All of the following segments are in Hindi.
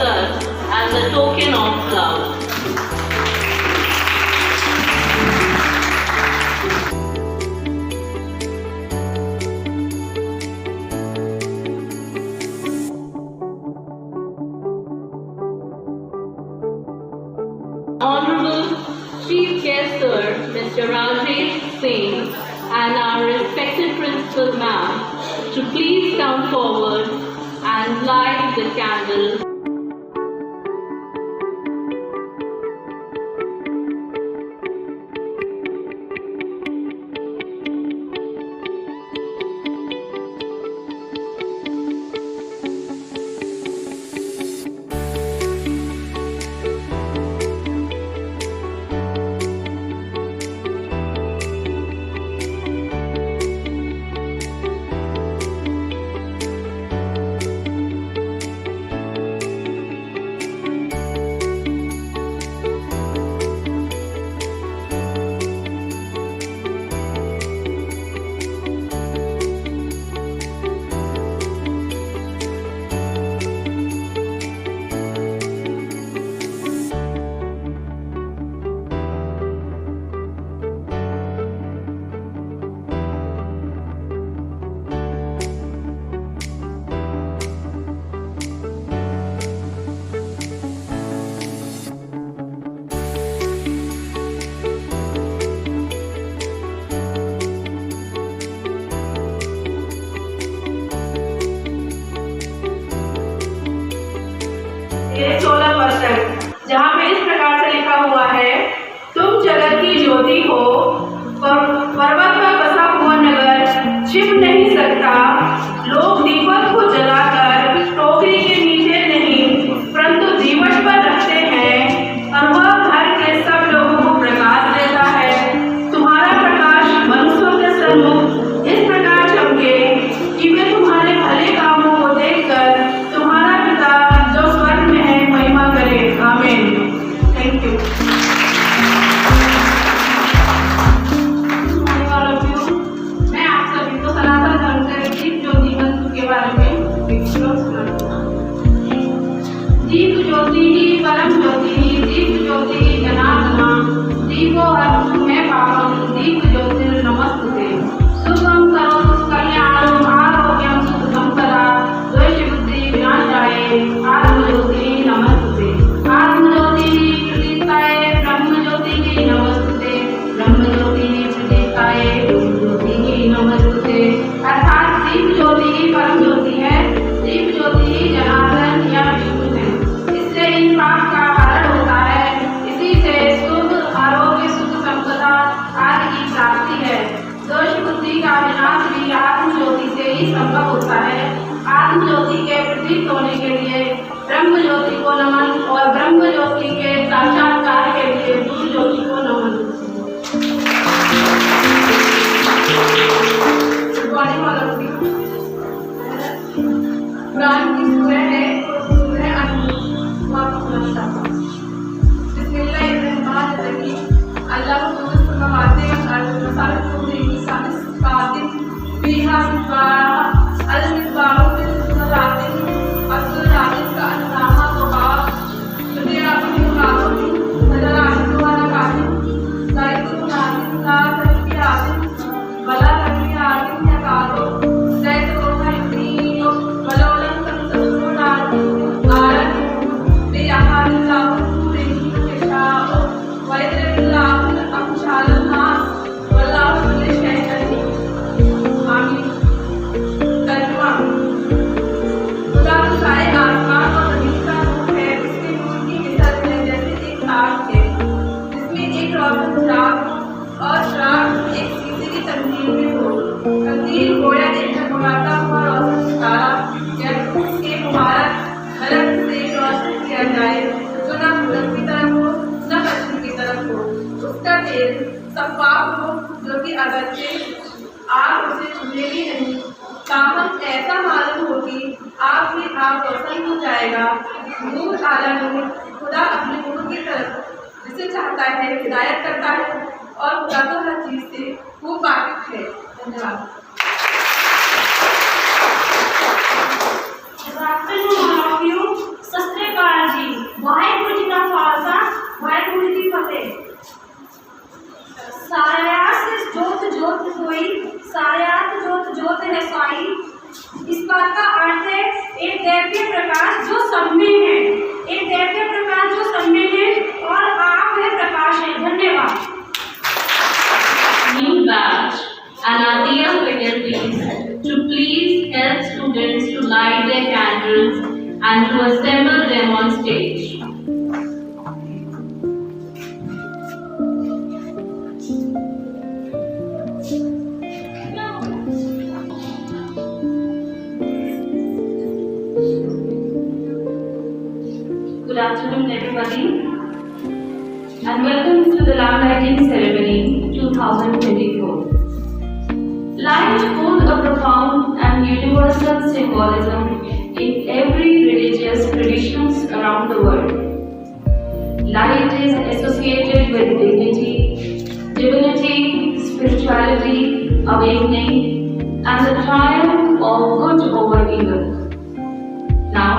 us as a token of love. Honorable Chief Guest Sir, Mr. Rajesh Singh, and our respected Principal Ma'am, to please come forward and light the candle. ये 16% जहाँ पे इस प्रकार से लिखा हुआ है, तुम जगत की ज्योति हो, पर्वत पर बसा हुआ नगर छिप नहीं सकता। लोग दीपक को जलाकर टोकरी के नीचे नहीं परंतु जीवट पर रखते हैं और वह घर के सब लोगों को प्रकाश देता है। तुम्हारा प्रकाश मनुष्यों के सम्मुख इस प्रकार चमके कि वे तुम्हारे भले कामों को देखकर तुम्हारा पिता जो स्वर्ग में है महिमा करे। आमीन। Thank you. मैं आप सभी को सनातन धर्म के दीप ज्योति मंत्र के बारे में एक श्लोक सुनाऊंगा। दीप ज्योति ही परम ज्योति ही दीप ज्योति ही जनार्दना दीपो हरतु मे पापम दीप ज्योति नमस्ते। शुभम करोतु कल्याणम आरोग्यम सुखम सदा द्वेष बुद्धि विनाशाय आत्मज्योति नमस्ते। आत्मज्योति प्रदीप्ताय ब्रह्म ज्योति नमस्ते। ब्रह्म ज्योति प्रदीप्ताय ज्योति नमस्ते। अर्थात दीप ज्योति ही परम ज्योति है, दीप ज्योति ही जनार्दन या विष्णु है। इससे इन पाप का हरण होता है, इसी से सुख आरोग्य सुख संपदा आदि की प्राप्ति है। दोष बुद्धि का विनाश भी आत्म ज्योति से ही संभव होता है। आत्म ज्योति के प्रतीक होने के लिए ब्रह्म ज्योति को नमन और ब्रह्म ज्योति के साक्षात्कार के लिए गुरु ज्योति को नमन। कुरान की सूरह है सूरह अल्लाह को फरमाते हैं और श्राप एक शीशे की तंदीर में हो। तंदीर गोया देखकर बुलाता हुआ रोशन सितारा जब उसके मुबारक हलक से रोशन किया जाए जो न पूरब की तरफ हो न पश्चिम की तरफ हो। उसका तेल शफाफ हो जो कि अगरचे आग उसे छूलेगी नहीं। ताहम ऐसा मालूम हो कि आग में आग रोशन हो जाएगा। नूर आला नूर खुदा अपने नूर की तरफ जिसे चाहता है हिदायत करता है और खुदा तो हर चीज से खूब वाकिफ है। धन्यवाद। Good afternoon, all of you. Sat Sri ਅਕਾਲ ਜੀ। ਵਾਹਿਗੁਰੂ ਜੀ ਦਾ ਖਾਲਸਾ, ਵਾਹਿਗੁਰੂ ਜੀ ਦੀ ਫਤਿਹ। सारायात जोत जोत सोई, सारायात जोत जोत है साई। इस बात का अर्थ है एक दैवीय प्रकाश जो सब में है, एक दैवीय प्रकाश जो सब में है और आप है प्रकाश है। धन्यवाद। New batch and our dear faculties to please help students to light their candles and to assemble them on stage. Good afternoon, everybody, and welcome to the lamp lighting ceremony 2024. Light holds a profound and universal symbolism in every religious traditions around the world. Light is associated with divinity, spirituality, awakening, and the triumph of good over evil. Now,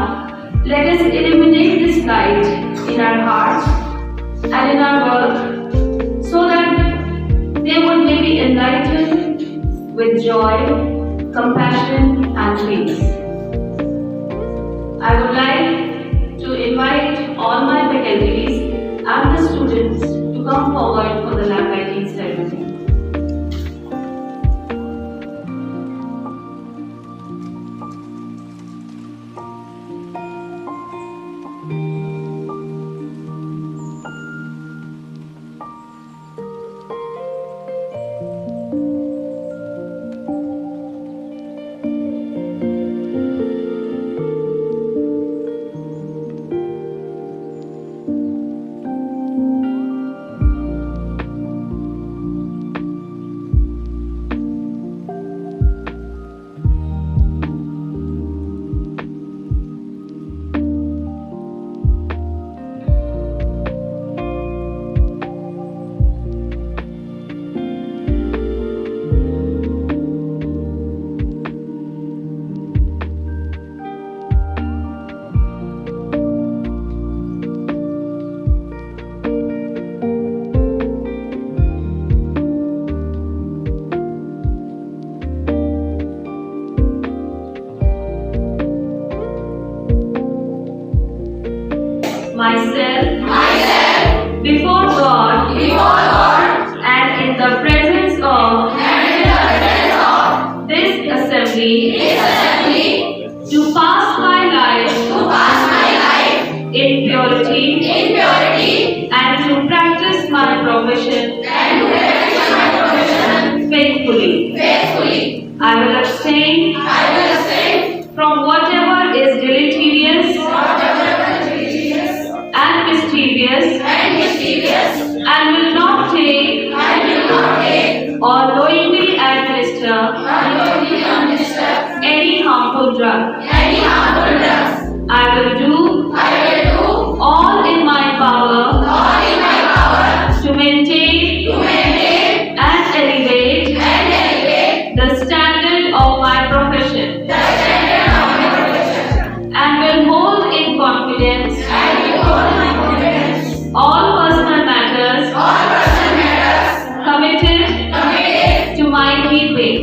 let us illuminate this light in our hearts and in our work so that they would may be enlightened with joy, compassion, and peace. I would like to invite all my faculties and the students to come forward for the lamp lighting ceremony. Myself, before God, and in the presence of this assembly, to pass my life in purity, and to practice my profession faithfully. I will abstain from whatever is deleterious and mischievous, and will not take or knowingly administer any harmful drug. I will do all in my power to maintain and elevate the standard of my profession, and will hold in confidence all personal matters committed to my keeping.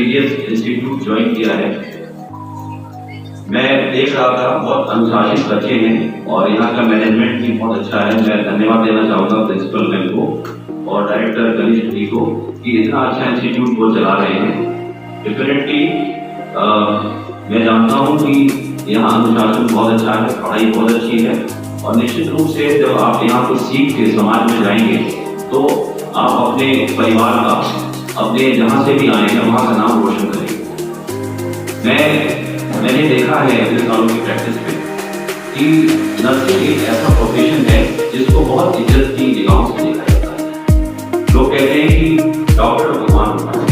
Prestigious institute join किया है। मैं देख रहा था बहुत अनुशासित बच्चे हैं और यहाँ का मैनेजमेंट भी बहुत अच्छा है। मैं धन्यवाद देना चाहूँगा प्रिंसिपल मैम को और डायरेक्टर गणेश जी को कि इतना अच्छा इंस्टीट्यूट वो चला रहे हैं। डेफिनेटली मैं जानता हूँ कि यहाँ अनुशासन बहुत अच्छा है, पढ़ाई बहुत अच्छी है और निश्चित रूप से जब आप यहाँ को सीख के समाज में जाएंगे तो आप अपने परिवार का, अपने जहाँ से भी आए हैं वहाँ का नाम रोशन करेंगे। मैंने देखा है अपने सालों की प्रैक्टिस में कि नर्सिंग एक ऐसा प्रोफेशन है जिसको बहुत इज्जत की निगाहों से देखा जाता है। लोग कहते हैं कि डॉक्टर भगवान होता है,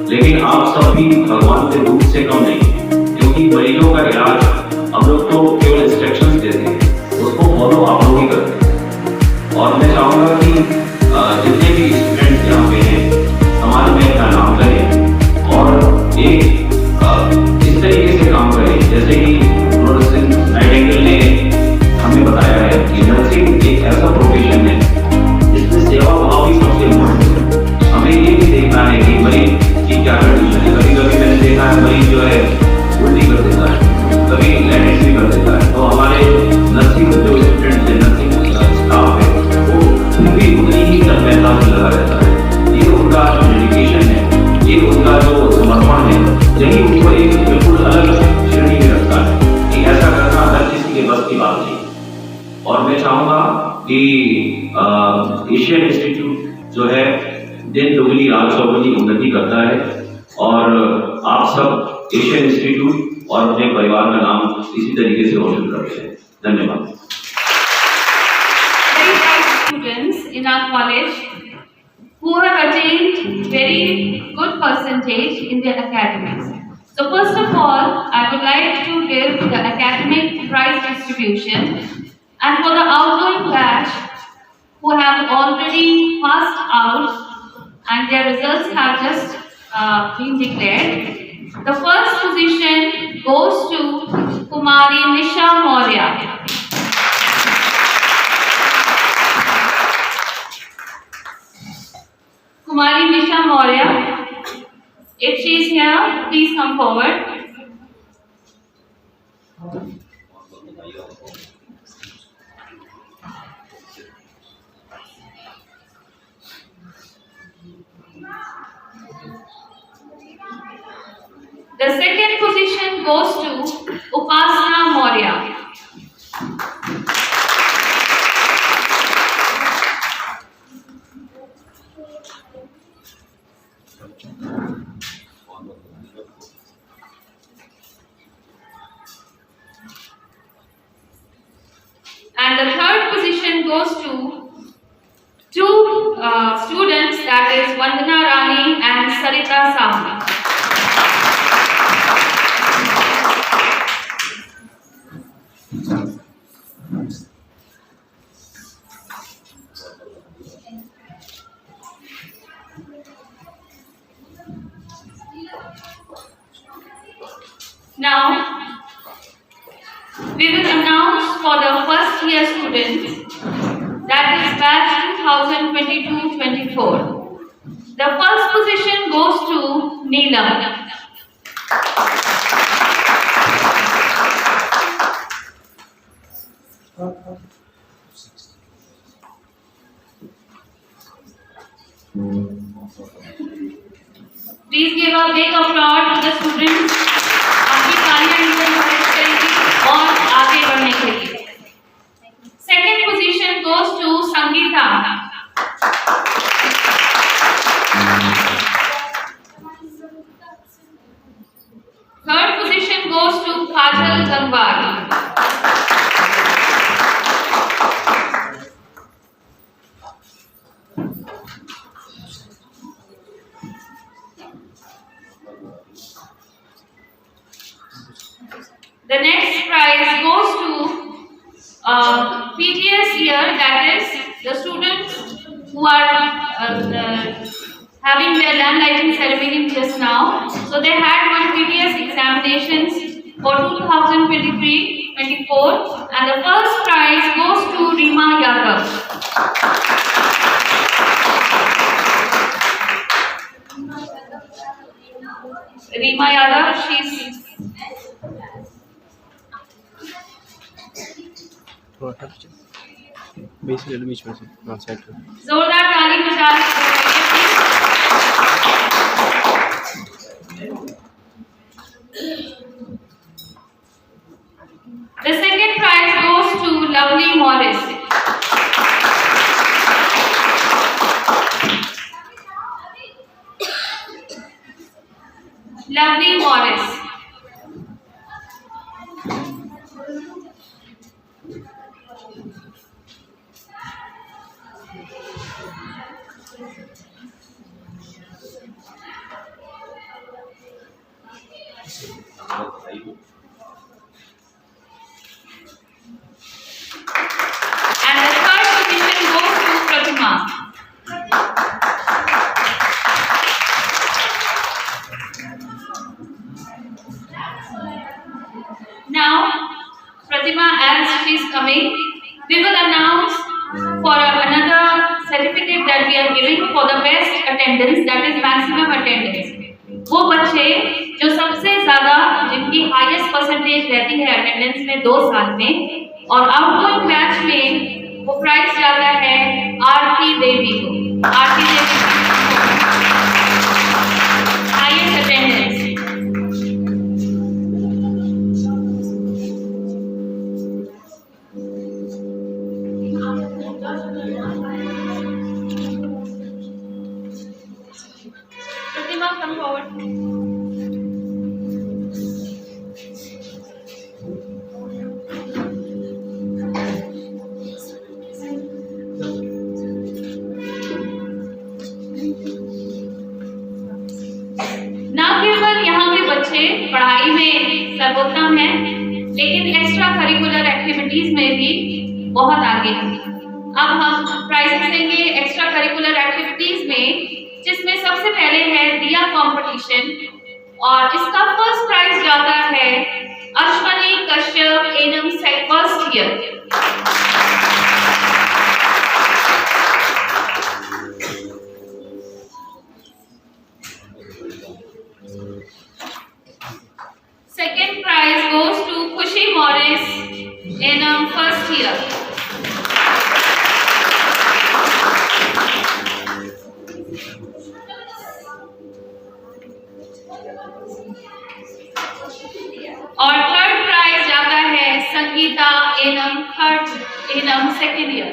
लेकिन आप सब भी भगवान के रूप से कम नहीं है, क्योंकि मरीजों का इलाज हम लोग तो केवल इंस्ट्रक्शंस देते हैं, उसको फॉलो आप लोग ही करते हैं। और मैं चाहूँगा कि जितने भी स्टूडेंट यहाँ पे हैं समाज में अपना नाम करें और एक इस तरीके से काम करें जैसे कि फ्लोरेंस नाइटिंगेल ने हमें बताया है कि नर्सिंग एक ऐसा प्रोफेशन है जिसमें सेवा भाव ही सबसे इम्पोर्टेंट है। हमें ये भी देखना है कि मरीज की क्या कंडीशन है। कभी कभी मैंने देखा है मरीज जो है उल्टी कर देता है, कभी लैंडिंग भी कर देता है, तो हमारे नर्सिंग जो स्टूडेंट्स हैं, नर्सिंग स्टाफ है, वो भी उतनी ही तन्मयता से लगा रहता है। ये उनका जो डेडिकेशन है, ये उनका जो समर्पण है, यही उनको एक बिल्कुल अलग श्रेणी में रखता है कि ऐसा करना हर किसी के बस की बात नहीं। और मैं चाहूँगा कि एशियन इंस्टीट्यूट जो है दिन दुगनी रात चौगुनी उन्नति करता है और आप सब एशियन इंस्टीट्यूट और अपने परिवार का नाम इसी तरीके से रोशन करते हैं। धन्यवाद। Very bright students in our college who have attained very good percentage in their academics. So first of all, I would like to give the academic prize distribution, and for the outgoing batch who have already passed out and their results have just been declared. The first position goes to Kumari Nisha Maurya. Kumari Nisha Maurya, if she is here, please come forward. The second position goes to Upasana Maurya. And the third position goes to two students, that is Vandana Rani and Sarita Sahu. Now, we will announce for the first year students, that is batch 2022-24. The first position goes to Neelam. Please give a big applause to the students. आपकी तालियां इनको encourage करेगी और आगे बढ़ने के लिए. Second position goes to Sangeeta. Third position goes to Kajal Gangwar. The next prize goes to PTS year, that is the students who are having their land lighting ceremony just now. So they had one PTS examinations for 2023-24, and the first prize goes to Rima Yadav. से ले लो, बीच में से, हाँ साइड पे। जोरदार ताली बजा The second prize goes to Lovely Morris. Lovely Morris. And the third position goes to Pratima. Now, Pratima, as she is coming, we will announce for another certificate that we are giving for the best attendance, that is maximum attendance. वो बच्चे जो सबसे ज्यादा, जिनकी हाईएस्ट परसेंटेज रहती है अटेंडेंस में 2 साल में, और आउटगोइंग बैच में वो प्राइज जाता है आरती देवी को। Aarti Devi highest attendance. प्रतिमा, come forward. ना केवल यहाँ के बच्चे पढ़ाई में सर्वोत्तम हैं, लेकिन एक्स्ट्रा करिकुलर एक्टिविटीज में भी बहुत आगे हैं। अब हम प्राइजेस देंगे एक्स्ट्रा करिकुलर एक्टिविटीज में, जिसमें सबसे पहले है दिया कंपटीशन, और इसका फर्स्ट प्राइज जाता है Ashwani Kashyap annum first year. Second prize goes to Khushi Morris in first year. और थर्ड प्राइज जाता है संगीता एनम सेकेंड ईयर।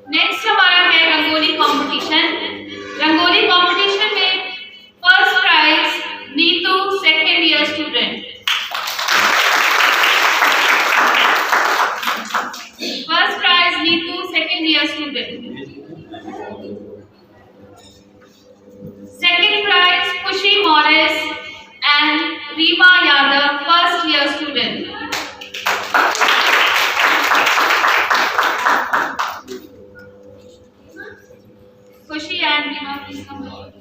नेक्स्ट हमारा है रंगोली कंपटीशन। रंगोली कंपटीशन में first prize Neetu second year student. First prize Neetu second year student. Second prize Khushi Morris and Rima Yadav, first year student. Khushi and Rima, please come forward.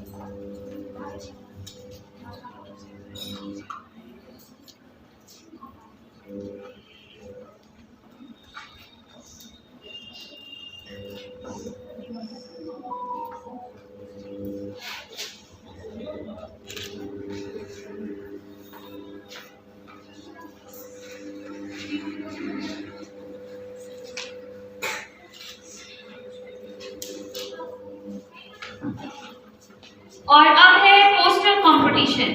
और अब है poster competition.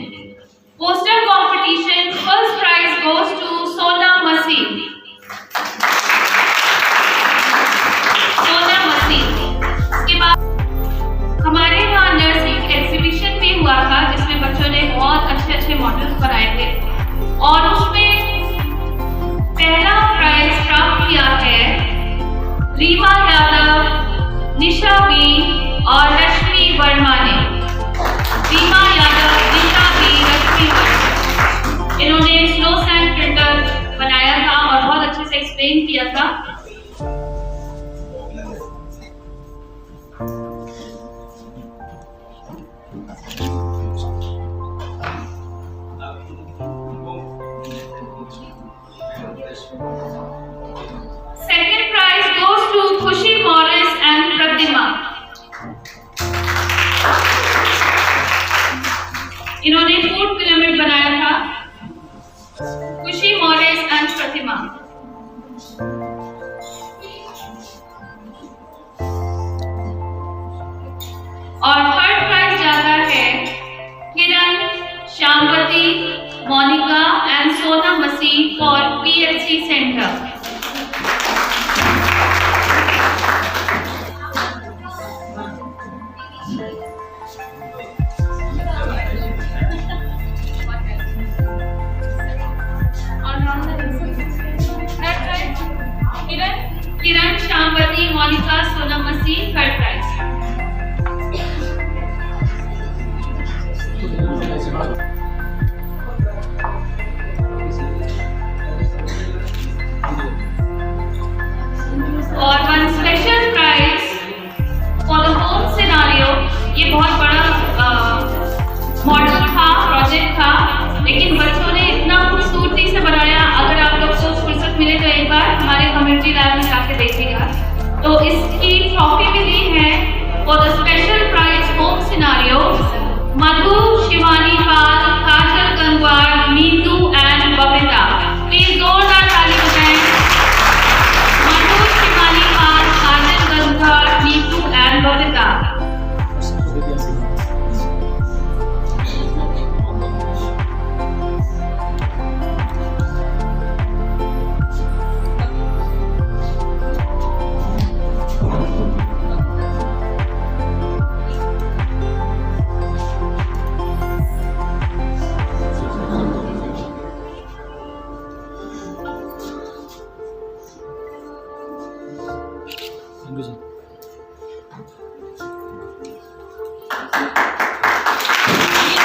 Poster competition first prize goes to Sona Masih. सोना मसीह। इसके बाद हमारे यहाँ नर्सिंग एग्जीबिशन भी हुआ था, जिसमें बच्चों ने बहुत अच्छे मॉडल्स बनाए थे, और उसमें पहला प्राइज प्राप्त किया है रीमा यादव, निशा बी और रश्मि वर्मा ने। रीमा यादव, निशा बी, रश्मि वर्मा, इन्होंने स्नो सैंड प्रिंटर बनाया था और बहुत अच्छे से एक्सप्लेन किया था। Second prize goes to Khushi Morris and Pratima. इन्होंने फूड पिरामिड बनाया था और थर्ड प्राइज जाता है Kiran, Shyamvati, Monika and Sonam Masih for PHC centre. Kiran, Shyamvati, Monika, Sonam Masih, third prize. और one special prize for the home scenario. ये बहुत बड़ा मॉडल था, प्रोजेक्ट था, लेकिन बच्चों ने इतना खूबसूरती से बनाया। अगर आप लोग को फुर्सत मिले तो एक बार हमारे कम्युनिटी लैब में जाके देखिएगा। तो इसकी ट्रॉफी मिली है for the special prize home scenario Madhu, Shivani Pal, Kajal Gangwar, Neetu and Babita. Please जोरदार ताली बजाएं। Madhu, Shivani Pal, Kajal Gangwar, Neetu and Babita.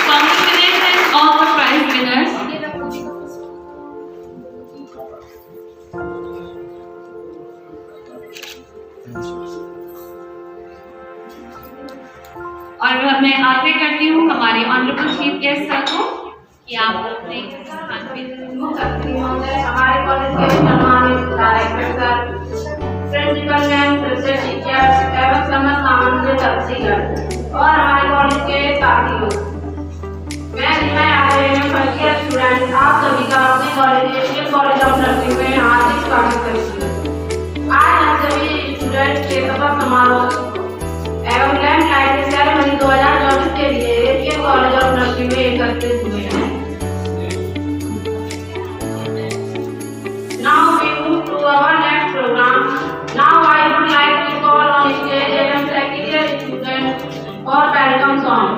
Congratulations all the prize winners. और मैं आग्रह करती हूँ हमारे ऑनरेबल चीफ गेस्ट सर को कि आप अपने स्थान पे हमारे कॉलेज के सम्मानित director sir, principal ma'am, professor शिक्षक एवं समस्त आमंत्रित अतिथिगण और हमारे कॉलेज के साथियों, मैं फर्स्ट ईयर स्टूडेंट आप सभी का अपने कॉलेज कॉलेज ऑफ नर्सिंग में हार्दिक स्वागत करती हूँ। आज हम सभी स्टूडेंट के शपथ समारोह एवं लैंड लाइट सेरेमनी 2024 के लिए ये कॉलेज ऑफ नर्सिंग में एकत्रित हुए हैं। Now we move to our next program. Now I would like to call on stage and secretary students for welcome song.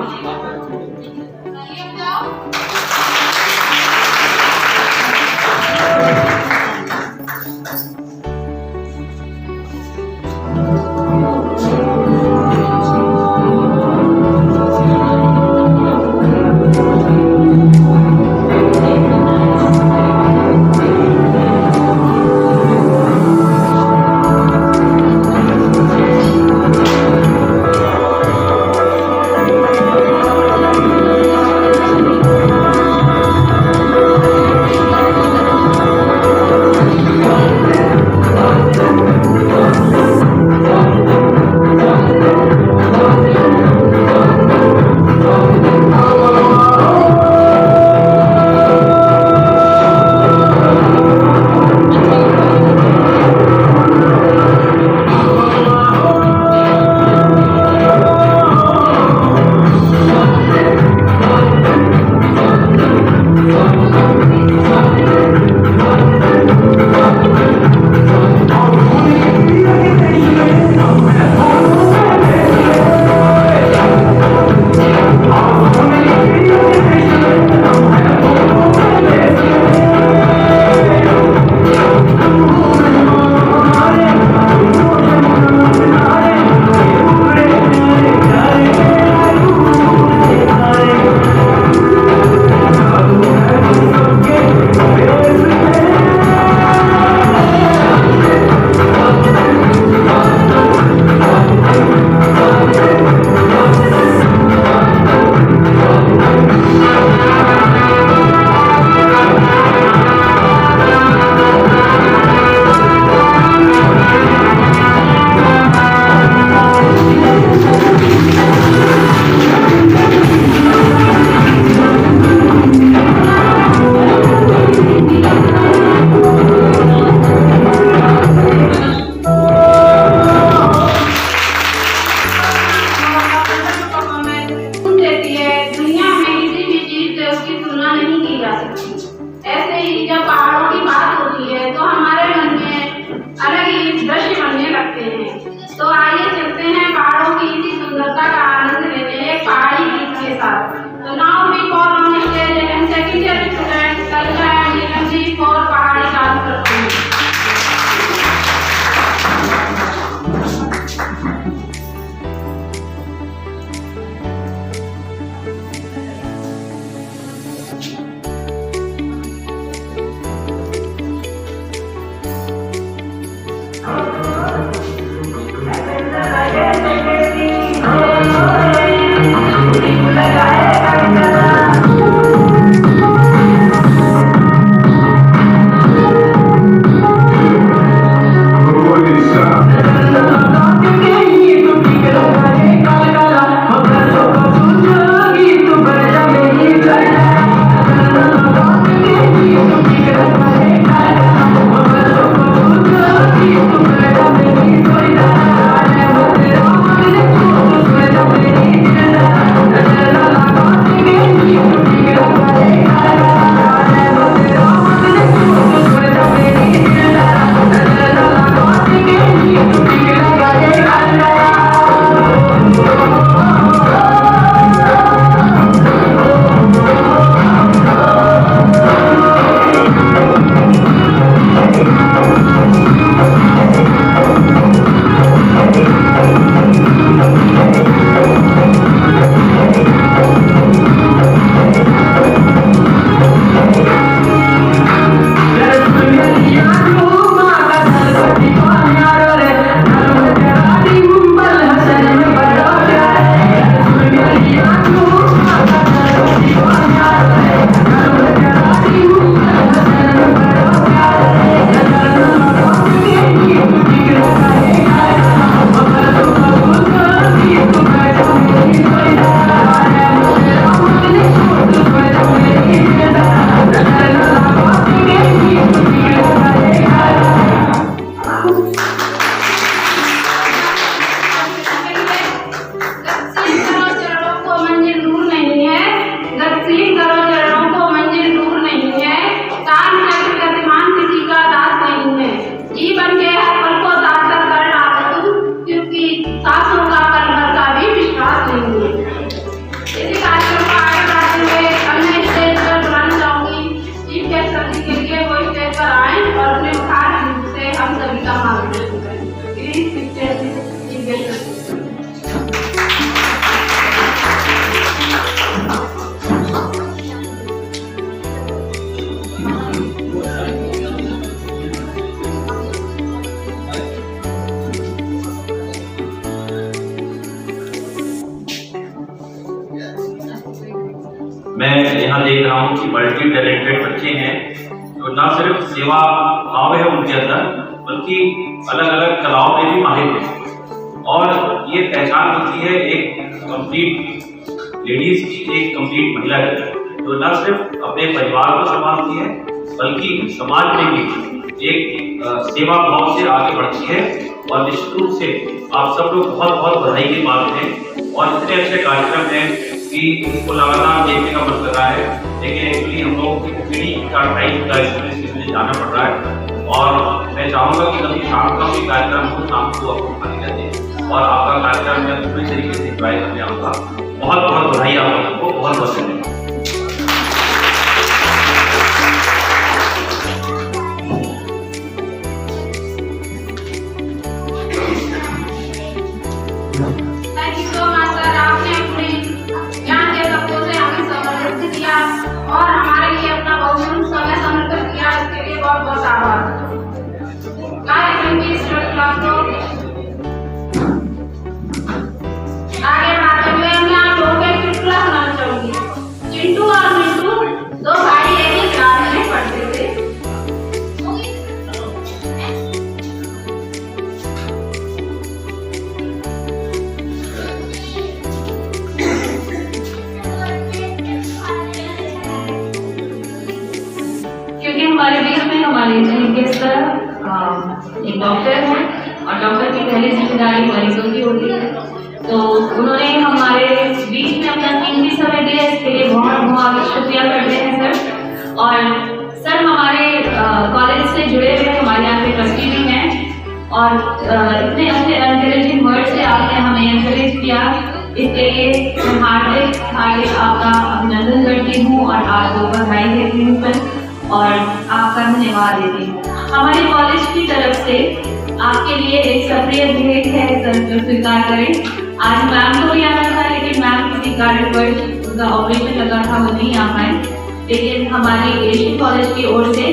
यहाँ देख रहा हूँ कि मल्टी टैलेंटेड बच्चे हैं, तो न सिर्फ सेवा भाव है उनके अंदर, बल्कि अलग अलग कलाओं में भी माहिर हैं। और ये पहचान होती है एक कंप्लीट लेडीज की, एक कंप्लीट महिला की, तो न सिर्फ अपने परिवार को संभालती है बल्कि समाज में भी एक सेवा भाव से आगे बढ़ती है। और निश्चित रूप से आप सब लोग बहुत बहुत बधाई के पात्र हैं और इतने अच्छे कार्यक्रम हैं कि इसको लगातार देखने का मन कर रहा है। लेकिन एक्चुअली हम लोग की पीढ़ी का टाइम का इसलिए मुझे जाना पड़ रहा है और मैं चाहूँगा कि कभी शाम का भी कार्यक्रम हो, शाम को आपको खाली कर दें और आपका कार्यक्रम मैं पूरी तरीके से इंजॉय करने आऊँगा। बहुत बहुत बधाई आप सबको, बहुत बहुत धन्यवाद। Thank you so much sir, आपने अपने ज्ञान के शब्दों से हमें समर्पित किया और हमारे लिए अपना बहुमूल्य समय समर्पित किया, इसके लिए बहुत बहुत आभार। कार्यक्रम की श्रृंखला को आगे बढ़ाते हुए मैं आप लोगों को एक चुटकुला सुनाना चाहूंगी। चिंटू और मिंटू दो भाई एक ही क्लास में पढ़ते थे। क्योंकि हमारे बीच में हमारे गेस्ट सर एक डॉक्टर हैं और डॉक्टर की पहली जिम्मेदारी मरीजों की होती है, तो उन्होंने हमारे बीच में अपना कीमती समय दिया, इसके लिए बहुत बहुत शुक्रिया करते हैं सर। और सर हमारे कॉलेज से जुड़े हुए हमारे यहाँ पे ट्रस्टी भी हैं और इतने अच्छे एनकरेजिंग वर्ड से आपने हमें एनकरेज किया, इसके लिए मैं हार्दिक हार्दिक आपका अभिनंदन करती हूँ और आपको बधाई देती हूँ सर और आपका धन्यवाद देती हूँ। हमारे कॉलेज की तरफ से आपके लिए एक सप्रिय भेंट है सर, जो स्वीकार करें। आज मैम को भी आना था लेकिन मैम किसी कारणवश उनका ऑपरेशन लगा था, वो नहीं आ पाए, लेकिन हमारे एशियन कॉलेज की ओर से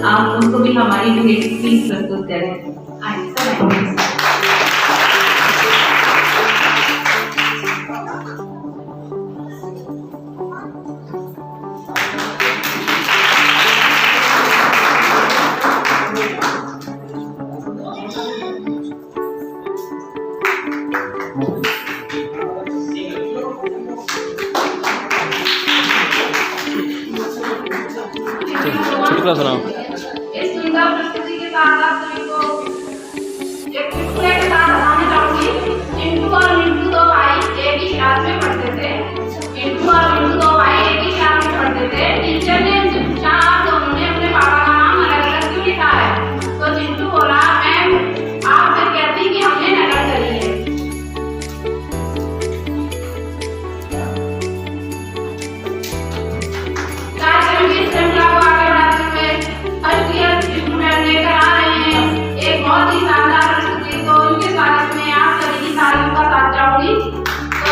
आप उनको भी हमारी भेंट प्लीज प्रस्तुत करें। आइए सर। चुटकुला सुनाओ। इस सुंदर प्रस्तुति के साथ आप सभी को एक चुटकुले के साथ बताना चाहूंगी। चिंटू और मिंटू दो भाई एक ही क्लास में पढ़ते थे। चिंटू और मिंटू दो भाई एक ही क्लास में पढ़ते थे। टीचर ने उनसे पूछा, आप दोनों ने अपने पापा का नाम अलग अलग क्यों लिखा है? तो चिंटू बोला, मैम आप फिर कहती कि हमने नकल करी है। कार्यक्रम की श्रृंखला को आगे बढ़ाते हुए फर्स्ट ईयर स्टूडेंट लेकर आ रहे हैं एक बहुत ही शानदार प्रस्तुति, तो उनके स्वागत में आप सभी की तालियों का साथ चाहूंगी। तो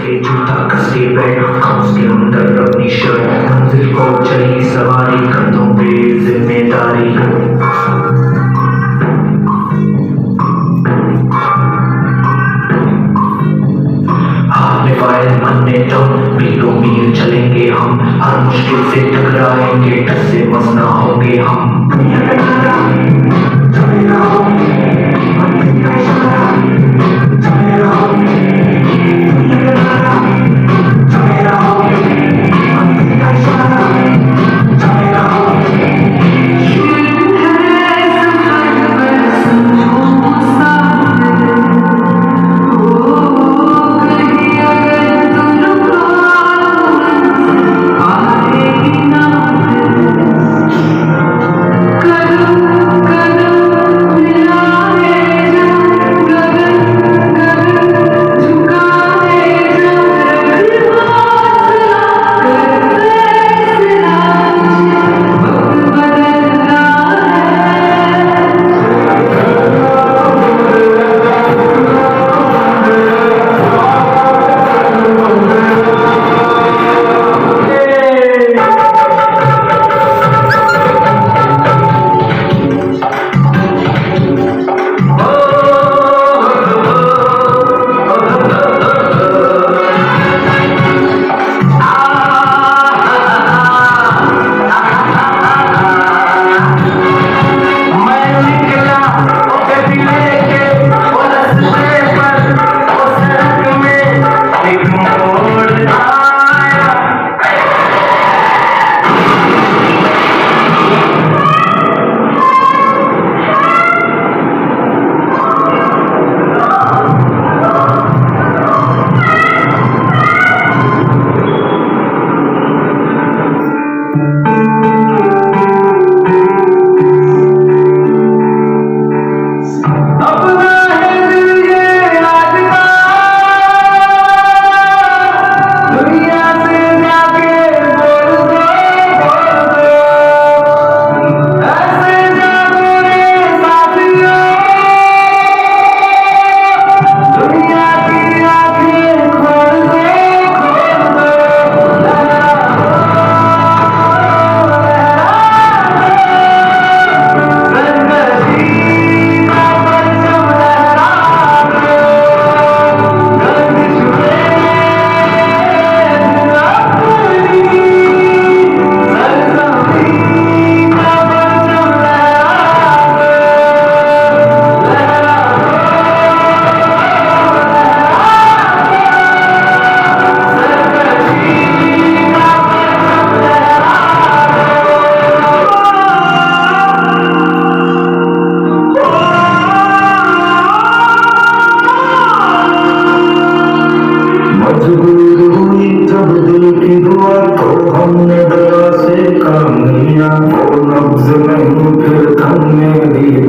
के जूता कसके बैठ खाउस के अंदर अपनी शर्ट मंजिल को चली सवारी कंधों पे जिम्मेदारी मन में दम मीलों मील चलेंगे हम हर मुश्किल से टकराएंगे डर से मसना होंगे हम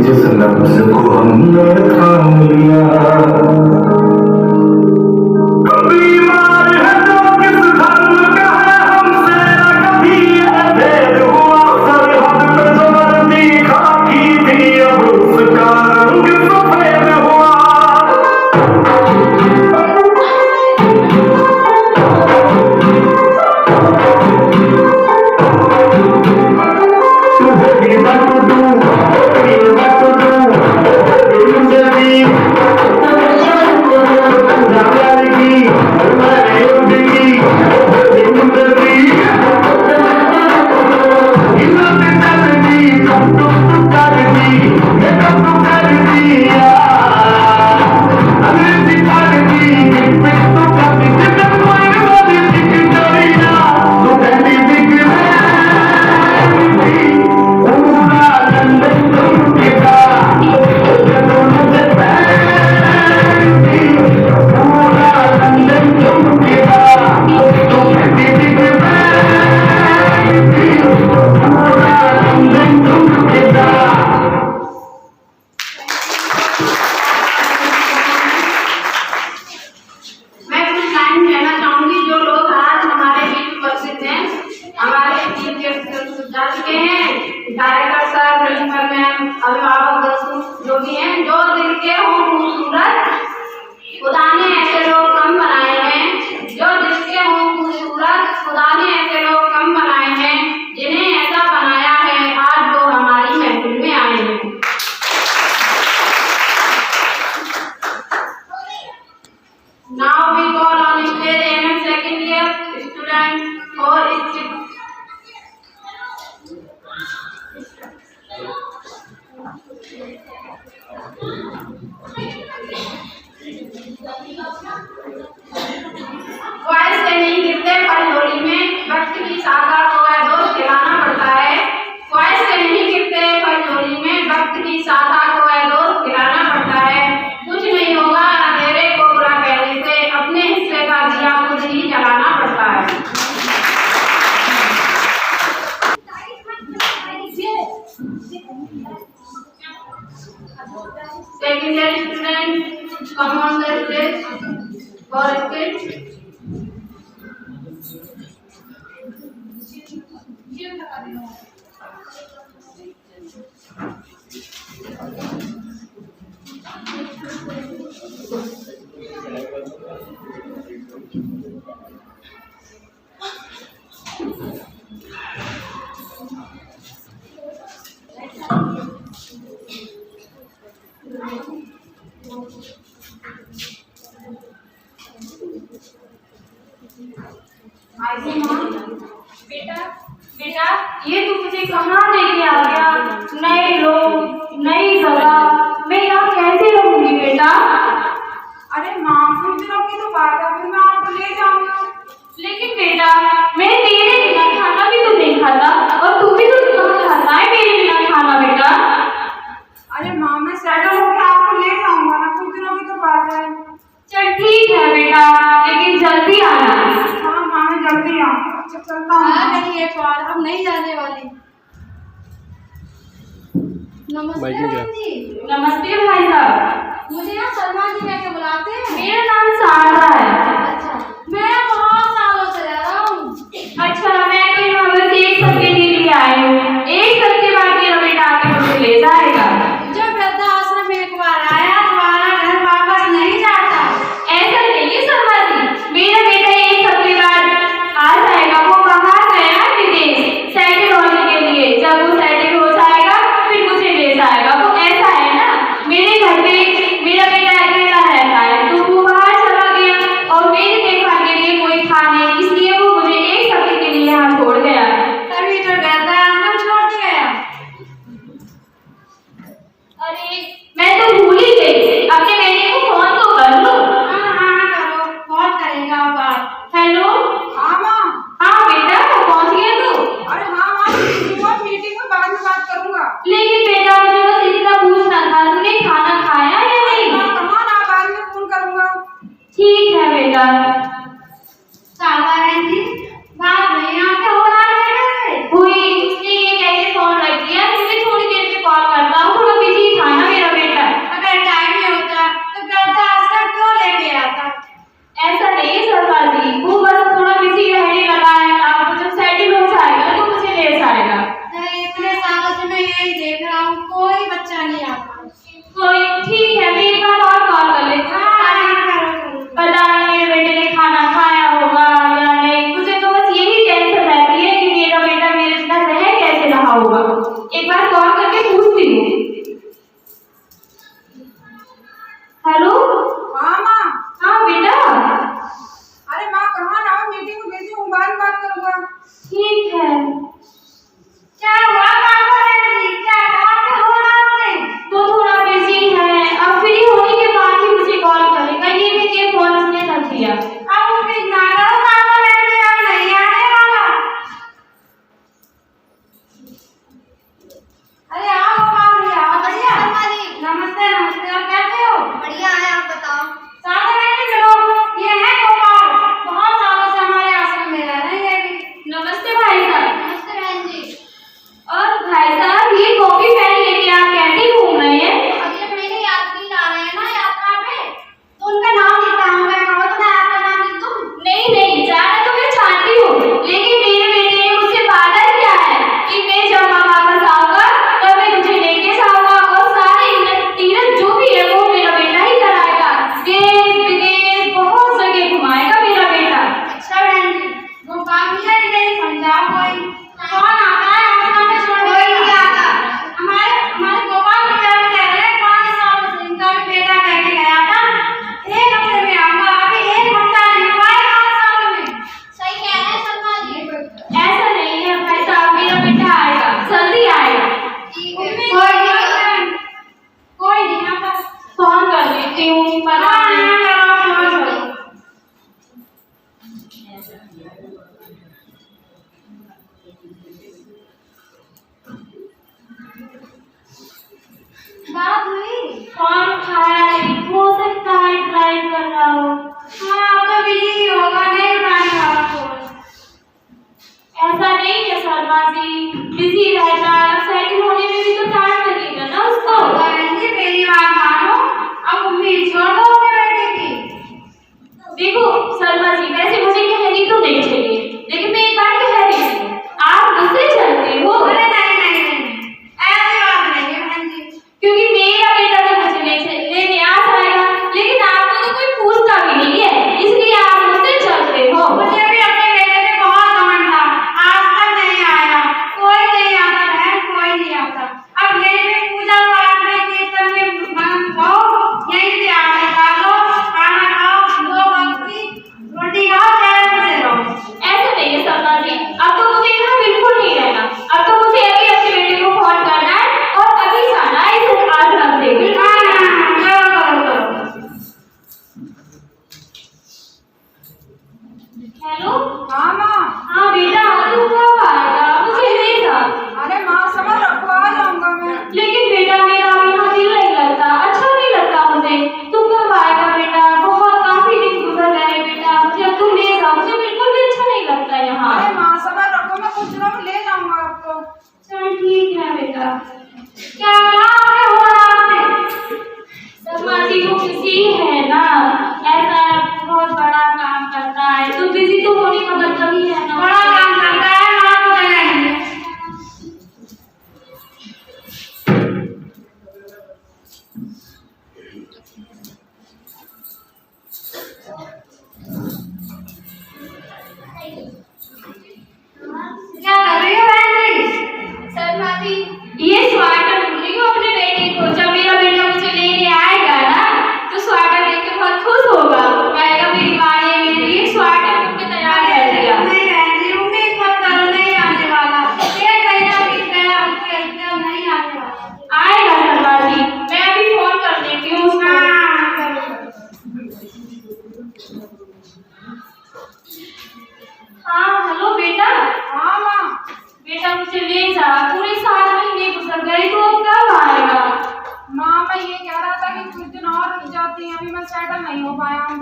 जिस लफ्ज को हमने थाम लिया डायरेक्टर सर, प्रिंसिपल मैम, अभिभावक दोस्त जो भी हैं, जो दिल के हों खूबसूरत, खुदा ने ऐसे लोग कम बनाए हैं खुदा ने ऐसे लोग कम बनाए हैं जिन्हें ऐसा बनाया है आज वो हमारी महफिल में आए हैं। Now we call on stage AM second year student for क्वाइस से नहीं गिरते पर झोली में वक्त की शाखा को है दोस्त खिलाना पड़ता है। क्वाइस से नहीं गिरते पर झोली में वक्त की शाखा को है दोस्त खिलाना पड़ता है। कुछ नहीं होगा अंधेरे को बुरा कहने से, अपने हिस्से का दिया खुद ही जलाना पड़ता है। Second year student, come on the stage for a skit. आइए माँ। बेटा बेटा ये तू मुझे कहाँ लेके आ गया? नए लोग, नई जगह, मैं यहाँ कैसे रहूँगी बेटा? अरे माँ कुछ दिनों की तो बात है, फिर मैं आपको ले जाऊँगा। लेकिन बेटा मैं तेरे बिना खाना भी तो नहीं खाता और तू भी तो कहाँ खाता है मेरे बिना खाना बेटा? अरे माँ मैं सेटल होकर आपको ले जाऊँगा ना, कुछ दिनों की तो बात है। चल ठीक है बेटा, लेकिन जल्दी आना। हाँ माँ मैं जल्दी आऊँगा। अच्छा चलता हूँ। नहीं एक बार अब नहीं जाने वाली। बाइक में क्या? नमस्ते भाई साहब। मुझे यहाँ शर्मा जी कह के बुलाते हैं। मेरा नाम शारदा है। अच्छा मैं बहुत सालों से रह रहा हूँ। अच्छा मैं तो यहाँ बस एक हफ्ते के लिए आई हूँ। एक हफ्ते बाद मेरा बेटा आके मुझे ले जाएगा। जो वृद्धाश्रम में एक बार आया दोबारा घर वापस नहीं जाता। ऐसा नहीं है शर्मा जी, मेरा बेटा एक हफ्ते बाद आ जाएगा। वो बाहर गया है विदेश सेटल होने के लिए। जब वो सेटल हो जाएगा फिर मुझे ले जाएगा। तो ऐसा है ना, मेरे घर पे मेरा बेटा अकेला रहता है, तो वो बाहर चला गया और मेरे देखभाल के लिए कोई था नहीं, इसलिए वो मुझे एक हफ्ते के लिए यहाँ छोड़ गया। तभी तो वृद्धाश्रम छोड़ दिया। अरे मैं तो भूल ही गई, अपने बेटे को फोन तो कर लो। हाँ करो, कौन करेगा बात। हेलो। हाँ माँ। हाँ बेटा पहुँच गया तू? अरे हाँ माँ मीटिंग में बाद में बात करूँगा। लेकिन बेटा मुझे बस इतना पूछना था, तूने खाना खाया या नहीं? कहाँ ना, बाद में फोन करूँगा। ठीक है बेटा। शारदा बहन जी बात नहीं आपका हो रहा है कैसे? हुई, उसने ये कैसे फोन रख दिया? मुझे थोड़ी देर में कॉल करता हूँ, थोड़ा बिजी था ना मेरा बेटा। अगर टाइम ही होता तो वृद्धाश्रम क्यों लेके आता? ऐसा नहीं है सरकार जी, वो बस थोड़ा बिजी रहने लगा है। अब जब सेटल हो जाएगा तो मुझे ले जाएगा। नहीं इतने सालों से मैं यही देख रहा हूँ, कोई बच्चा नहीं आता। कोई ठीक है, मैं एक बार और कॉल कर लेती हूँ। पता नहीं मेरे बेटे ने खाना खाया होगा या नहीं, मुझे तो बस यही टेंशन रहती है कि मेरा बेटा मेरे साथ रह कैसे रहा होगा। एक बार कॉल करके पूछती हूँ। हेलो। हाँ माँ। हाँ बेटा। अरे माँ कहाँ ना, मीटिंग में बिजी हूँ, बाद में बात करूँगा। ठीक है। क्या हुआ काका बहन जी, क्या बात हो रहा है? वो थोड़ा बिजी है, अब फ्री होने के बाद ही मुझे कॉल करेगा। ये देखिए फोन उसने कर दिया। अब उसकी ना करो काका बहन जी, अब नहीं आने वाला। अरे आओ बाबू आओ। बढ़िया नमस्ते नमस्ते, और कैसे हो? बढ़िया है, हो। हाँ अब तो बिजी होगा, नहीं उठाने वाला फोन। ऐसा नहीं है शर्मा जी, बिजी रहता है, सेटिंग होने में भी तो टाइम लगेगा ना उसको। बहन जी मेरी बात मानो, अब उम्मीद छोड़ दो अपने बेटे की। देखो शर्मा जी, वैसे मुझे कहनी तो नहीं चाहिए, लेकिन मैं एक बात कह रही हूँ, आप गुस्से चलते हो। अरे नहीं नहीं नहीं, ऐसी बात नहीं है बहन जी। क्योंकि मेरा बेटा तो मुझे लेने आ जाएगा, लेकिन आपको तो कोई पूछता भी नहीं है, इसलिए आप मुझसे चलते हो। मुझे भी अपने बेटे पे बहुत घमंड था, आज तक नहीं आया, कोई नहीं आता बहन, कोई नहीं आता। अब यही भी पूजा पाठ में कीर्तन में मन खाओ, यहीं से आने डालो, खाना खाओ, 2 वक्त की रोटी खाओ, चैन से रहो। ऐसे नहीं है शर्मा जी, अब तो मुझे यहाँ बिल्कुल नहीं रहना, अब तो मुझे अभी अपने बेटे को फोन करना है और अभी जाना है इस आश्रम से। हेलो हाँ माँ। हाँ बेटा, तू कब आएगा? मुझे ले जा। अरे माँ समझ रखो, आ जाऊंगा मैं। लेकिन बेटा मेरा यहाँ दिल नहीं लगता, अच्छा नहीं लगता मुझे। तू कब आएगा बेटा? बहुत काफी दिन गुजर गए बेटा, मुझे अब तू ले जा, मुझे बिल्कुल भी अच्छा नहीं लगता यहाँ। अरे माँ समझ रखो, मैं कुछ दिनों में ले जाऊंगा आपको। चल ठीक है बेटा। क्या काम है हो रहा आपने? शर्मा जी वो बिजी है ना, ऐसा बहुत बड़ा काम करता है, तो बिजी तो होने का मतलब ही है ना। बड़ा काम करता है, माँ को जगाएंगे। क्या कर रही हो बहन जी? शर्मा जी ये स्वेटर भूल रही हूँ अपने बेटे को, जब मेरा बेटा मुझे लेने आएगा ना तो स्वेटर देख के बहुत खुश होगा, कहेगा मेरी माँ ने मेरे लिए स्वेटर बुन के तैयार कर दिया। नहीं बहन जी, उम्मीद मत करो, नहीं आने वाला। 1 महीना बीत गया, उसके एकदम नहीं आने वाला। आएगा शर्मा जी, मैं अभी फोन कर देती हूँ उसको। हाँ करो। हाँ हेलो बेटा। हाँ माँ। बेटा मुझे ले जा, पूरे 7 महीने गुजर गए, तो अब कब आएगा? माँ मैं ये कह रहा था कि कुछ दिन और रुक जाती हैं, अभी मैं सेटल नहीं हो पाया हूँ।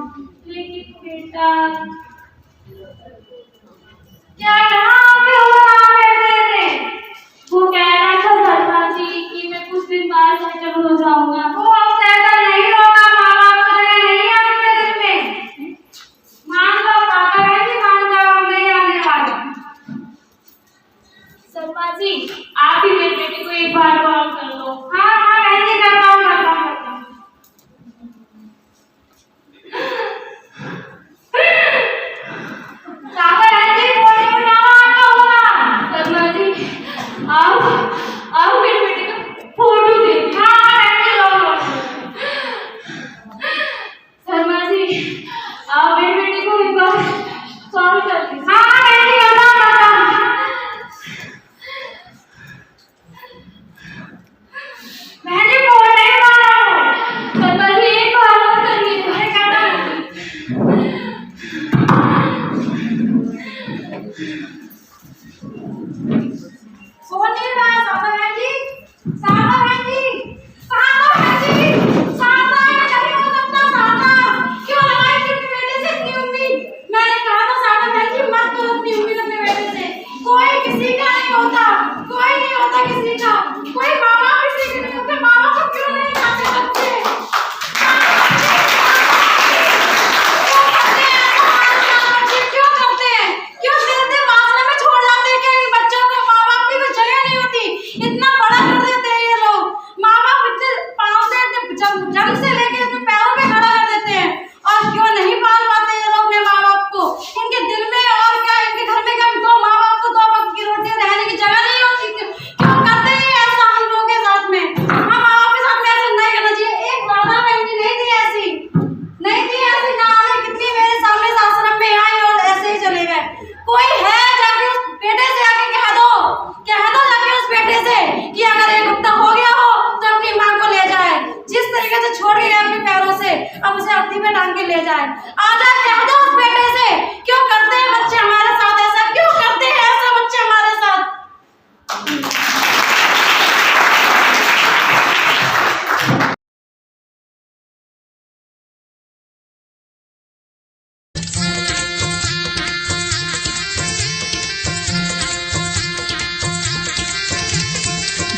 लेकिन बेटा क्या कहाँ पे हो रहा है? वो कह रहा था शर्मा जी कि मैं कुछ दिन बाद सेटल हो जाऊंगा। वो अब सेटल नहीं होगा, माँ बाप को जगह नहीं है उसके दिल में। मान लो पापा है कि मान जाओ, नहीं आने वाला। शर्मा जी आप ही मेरे बेटे को एक बार कॉल कर लो। हाँ हाँ बहन जी, करता हूँ करता हूँ करता हूँ। पापा बहन जी फोन नहीं उठाना आता होगा। शर्मा जी आप मेरे बेटे का फोटो देखिए। हाँ बहन जी लो। शर्मा जी आप मेरे बेटे को एक बार कॉल कर दीजिए। हाँ बहन जी करता हूँ करता हूँ। बहन जी फोन नहीं उठा रहा हूँ। शर्मा जी एक बार और करिए। अरे करता हूँ। फोन नहीं उठा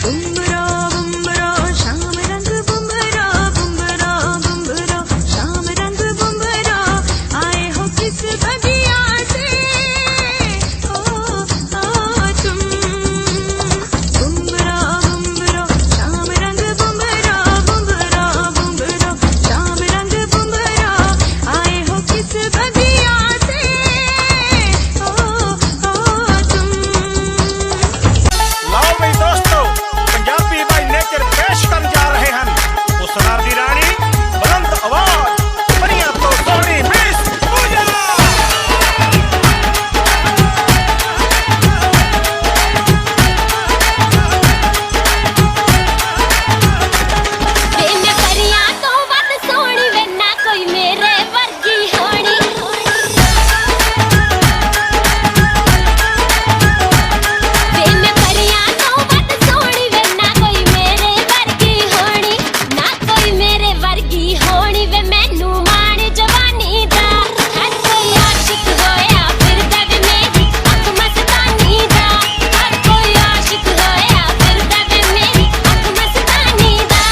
बुमरा बुमरा शाम रंग बुमरा बुमरा बुमरा शाम रंग बुमरा आए हो किस बगिया से ओ तुम बुमरा बुमरा शाम रंग बुमरा बुमरा बुमरा शाम रंग बुमरा आए हो किस बगिया से ओ तुम। लाओ भाई दोस्तों, पंजाबी बाई नेचर पेश कर जा रहे हैं उस नारदी रानी बुलंद आवाज बनिया तो सोनी मिस पूजा। वे मैं परियां तो वध सोहनी वे ना कोई मेरे वर्गी होनी। वे मैं परियां तो वध सोहनी वे ना कोई मेरे वर्गी होनी। ना कोई मेरे वर्गी होनी वे मैनू माण जवानी दा। हर कोई आशिक होया फिरदा वे मेरी अख मस्तानी दा। हर कोई आशिक होया फिरदा वे मेरी अख मस्तानी दा।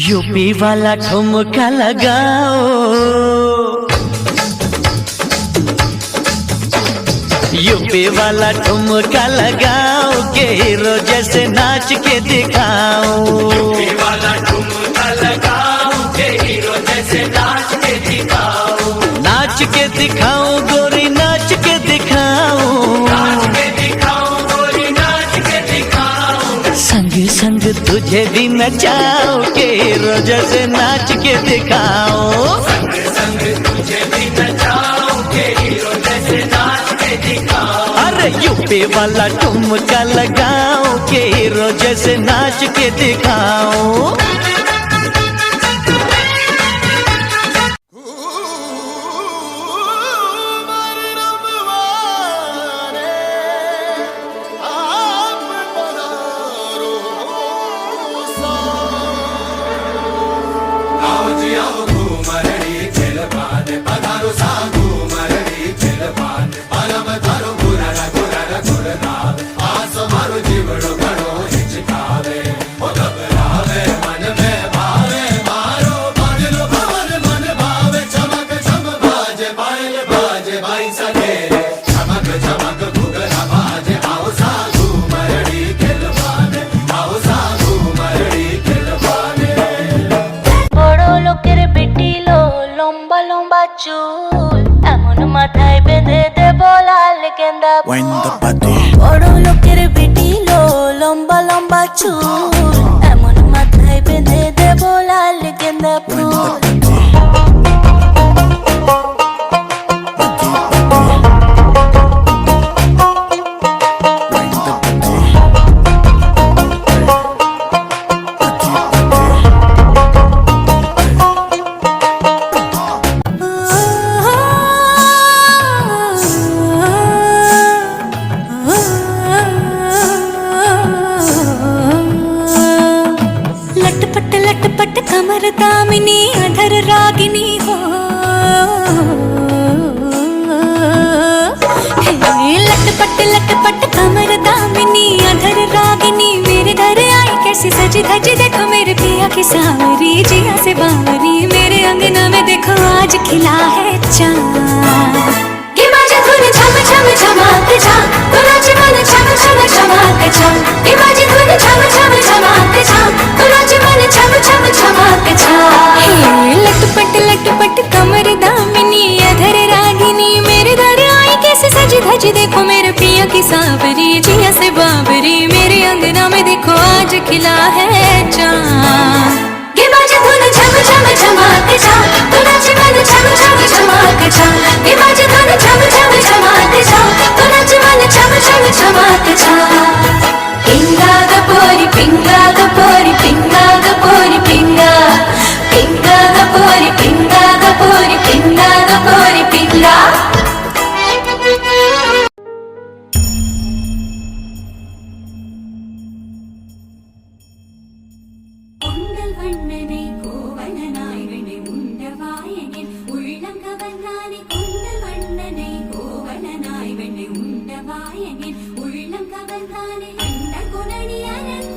यूपी वाला ठुमका लगाओ, यूपी वाला ठुमका लगाओ के हीरो जैसे नाच के दिखाओ। यूपी वाला ठुमका लगाओ के हीरो जैसे नाच के दिखाओ। नाच के दिखाओ गोरी नाच के दिखाओ। नाच के दिखाओ गोरी नाच के दिखाओ। संग संग तुझे भी नचाओ के हीरो जैसे नाच के दिखाओ। संग संग तुझे भी नचाओ के हीरो जैसे नाच के दिखाओ। अरे यूपी वाला ठुमका लगाओ के हीरो जैसे नाच के दिखाओ। বড় লোকের বেটি লো লম্বা লম্বা চুল এমন মাথায় বেঁধে দেব লাল গেন্দা ফুল। বড় লোকের বেটি লো লম্বা লম্বা চুল এমন মাথায় বেঁধে দেব লাল গেন্দা ফুল। लटपट लटपट कमर दामिनी अधर रागिनी हो। हे लटपट लटपट कमर दामिनी अधर रागिनी मेरे घर आई कैसी सजी धजी देखो मेरे पिया की सावरी जिया से बावरी मेरे अंगना में देखो आज खिला है चांद। ये बाजे धुन झम झम झमाक जा तो नाचे मन झम झम झमाक जा। ये बाजे धुन झम झम झमाक जा तो नाचे मन झम झम झमाक जा। हे लटपट कमर दामिनी अधर रागिनी मेरे दर आई कैसे सजी धजी देखो मेरे पिया की सावरी जिया से बाबरी मेरे अंगना में देखो आज खिला है चांद। ये बाजे धुन झम झम झमाक जा तो नाचे मन झम झम झमाक जा। ये बाजे धुन झम झम झमाक जा तो नाचे मन झम झम झमाक जा। पिंगा गपोरी पिंगा गपोरी पिंगा गपोरी पिंगा पिंगा गपोरी पिंगा गपोरी पिंगा गपोरी पिंगा। വണ്ണനെ കോവലനായി വെണ്ണെ ഉണ്ടവായനിൽ ഉള്ളം കവർന്നാനെ കൊണ്ടവണ്ണനെ കോവലനായി വെണ്ണെ ഉണ്ടവായനിൽ ഉള്ളം കവർന്നാനെ കണ്ട കുണണിയരങ്ങ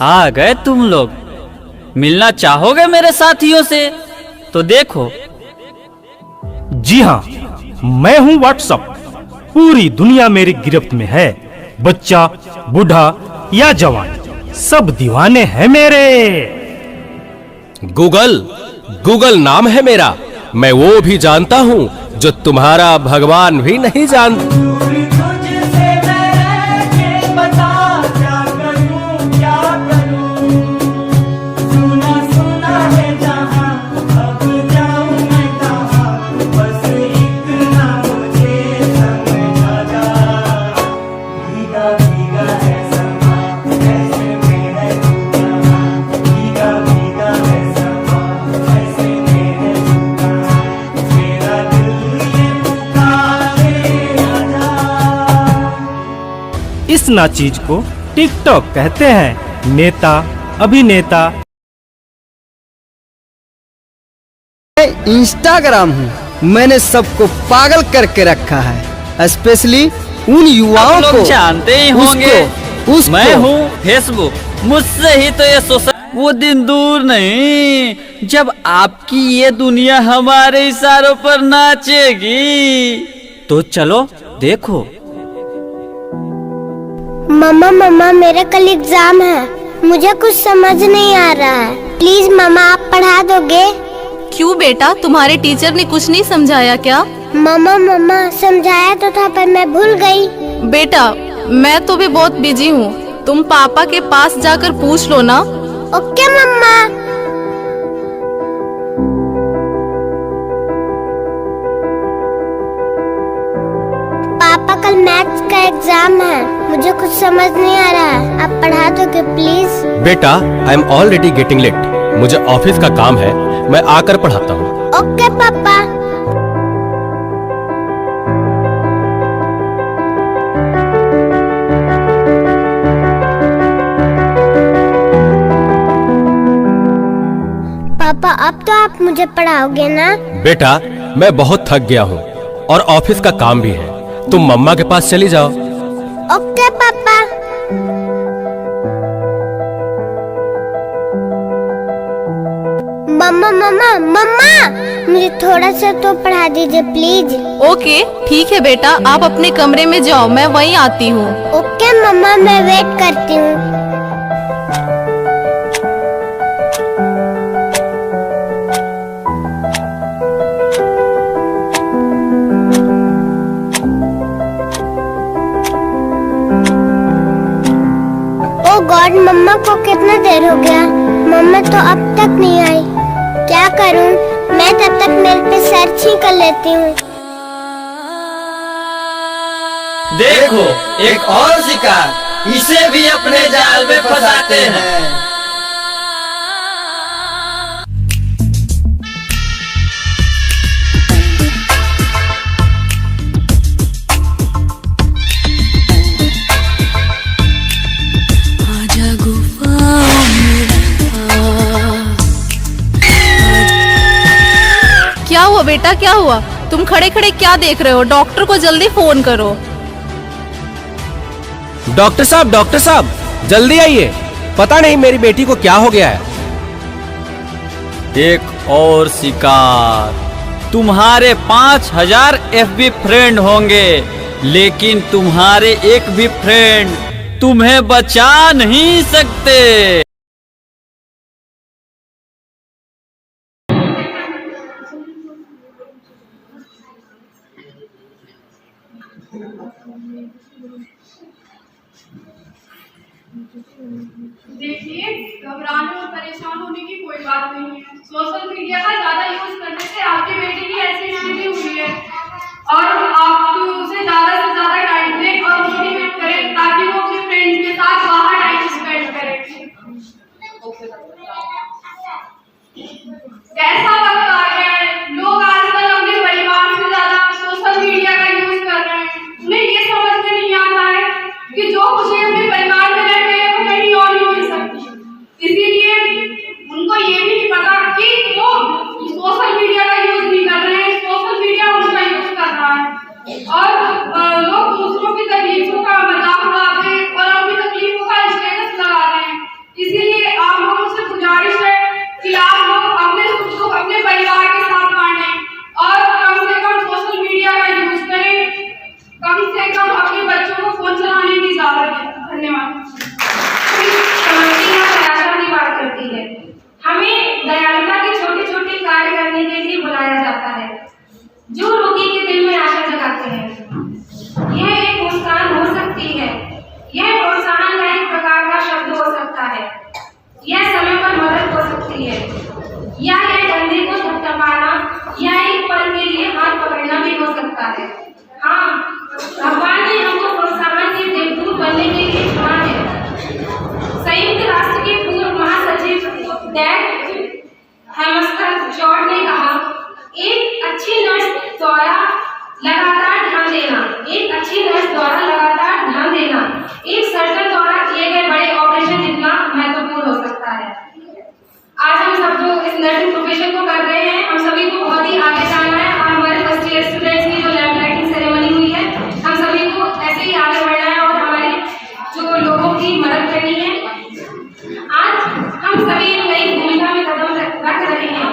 आ गए तुम लोग। मिलना चाहोगे मेरे साथियों से? तो देखो। जी हाँ, मैं हूँ व्हाट्सएप। पूरी दुनिया मेरी गिरफ्त में है। बच्चा, बूढ़ा या जवान, सब दीवाने हैं मेरे। गूगल नाम है मेरा। मैं वो भी जानता हूँ जो तुम्हारा भगवान भी नहीं जानता। इस नाचीज को टिकटॉक कहते हैं। नेता, अभिनेता। इंस्टाग्राम हूँ। मैंने सबको पागल करके रखा है, स्पेशली उन युवाओं को। जानते ही होंगे उसको। मैं हूँ फेसबुक। मुझसे ही तो ये सोशल। वो दिन दूर नहीं जब आपकी ये दुनिया हमारे इशारों पर नाचेगी। तो चलो देखो। मम्मा मेरा कल एग्जाम है, मुझे कुछ समझ नहीं आ रहा है। प्लीज मम्मा आप पढ़ा दोगे? क्यों बेटा, तुम्हारे टीचर ने कुछ नहीं समझाया क्या? मम्मा समझाया तो था पर मैं भूल गई। बेटा मैं तो भी बहुत बिजी हूँ, तुम पापा के पास जाकर पूछ लो ना। ओके मम्मा। पापा कल मैथ्स का एग्जाम है, मुझे कुछ समझ नहीं आ रहा है, आप पढ़ा दोगे प्लीज? बेटा I am already getting late, मुझे ऑफिस का काम है, मैं आकर पढ़ाता हूँ। ओके पापा। पापा अब तो आप मुझे पढ़ाओगे ना? बेटा मैं बहुत थक गया हूँ और ऑफिस का काम भी है, तुम मम्मा के पास चली जाओ। ओके पापा। मम्मा मुझे थोड़ा सा तो पढ़ा दीजिए प्लीज। ओके ठीक है बेटा, आप अपने कमरे में जाओ, मैं वहीं आती हूँ। ओके मम्मा, मैं वेट करती हूँ। गॉड, मम्मा को कितना देर हो गया, मम्मा तो अब तक नहीं आई। क्या करूं? मैं तब तक मेल पे सर्च ही कर लेती हूँ। देखो एक और शिकार, इसे भी अपने जाल में फंसाते हैं। क्या हुआ बेटा, क्या हुआ? तुम खड़े खड़े क्या देख रहे हो? डॉक्टर को जल्दी फोन करो। डॉक्टर साहब जल्दी आइए, पता नहीं मेरी बेटी को क्या हो गया है। एक और शिकार, तुम्हारे 5000 FB फ्रेंड होंगे, लेकिन तुम्हारे एक भी फ्रेंड तुम्हें बचा नहीं सकते। देखिए, घबराने और परेशान होने की कोई बात नहीं है। सोशल मीडिया का ज्यादा यूज करने से आपकी बेटी की ऐसी स्थिति हुई है, और आप उसे ज्यादा से ज्यादा टाइम दें और मोटिवेट करें ताकि वो अपने फ्रेंड्स के साथ बाहर टाइम स्पेंड करे। कैसा वक्त आ गया है, लोग आजकल अपने परिवार से ज्यादा सोशल मीडिया का यूज कर रहे हैं। उन्हें ये समझ में नहीं आता है कि जो खुशी अपने परिवार में रह गए वो कहीं और नहीं मिल सकती। इसीलिए उनको ये भी नहीं पता कि वो सोशल मीडिया का यूज नहीं कर रहे हैं, सोशल मीडिया उनका यूज कर रहा है। सकता है, यह समय पर मदद हो सकती है, या यह कंधे को थपथपाना या एक पल के लिए हाथ पकड़ना भी हो सकता है। हाँ, भगवान ने हमको प्रोत्साहन के देवदूत बनने के लिए चुना है। संयुक्त राष्ट्र के पूर्व महासचिव डैग हैमर्सकर्ट ने कहा, एक अच्छी नर्स द्वारा लगातार ध्यान देना एक सर्जन द्वारा किए गए बड़े ऑपरेशन जितना महत्वपूर्ण हो सकता है। आज हम सब जो इस नर्सिंग प्रोफेशन को कर रहे हैं, हम सभी को बहुत ही आगे जाना है और हमारे फर्स्ट ईयर स्टूडेंट्स की जो लैब राइटिंग सेरेमनी हुई है, हम सभी को ऐसे ही आगे बढ़ना है और हमारे जो लोगों की मदद करनी है। आज हम सभी एक नई भूमिका में कदम रख रहे हैं।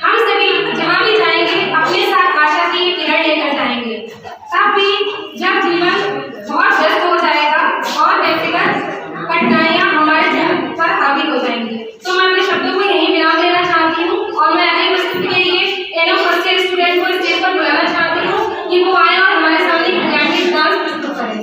हम सभी जहाँ भी जाएंगे अपने साथ आशा की किरण लेकर जाएंगे। तब भी जब जीवन बहुत व्यस्त हो जाएगा और व्यक्तिगत कठिनाइयाँ हमारे जीवन पर हावी हो जाएंगी, तो मैं अपने शब्दों को यहीं विराम देना चाहती हूँ और मैं अगली प्रस्तुति के लिए एनओ फर्स्ट ईयर स्टूडेंट को स्टेज पर बुलाना चाहती हूँ कि वो आए और हमारे सामने रोमांटिक डांस प्रस्तुत करें।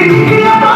Thank you.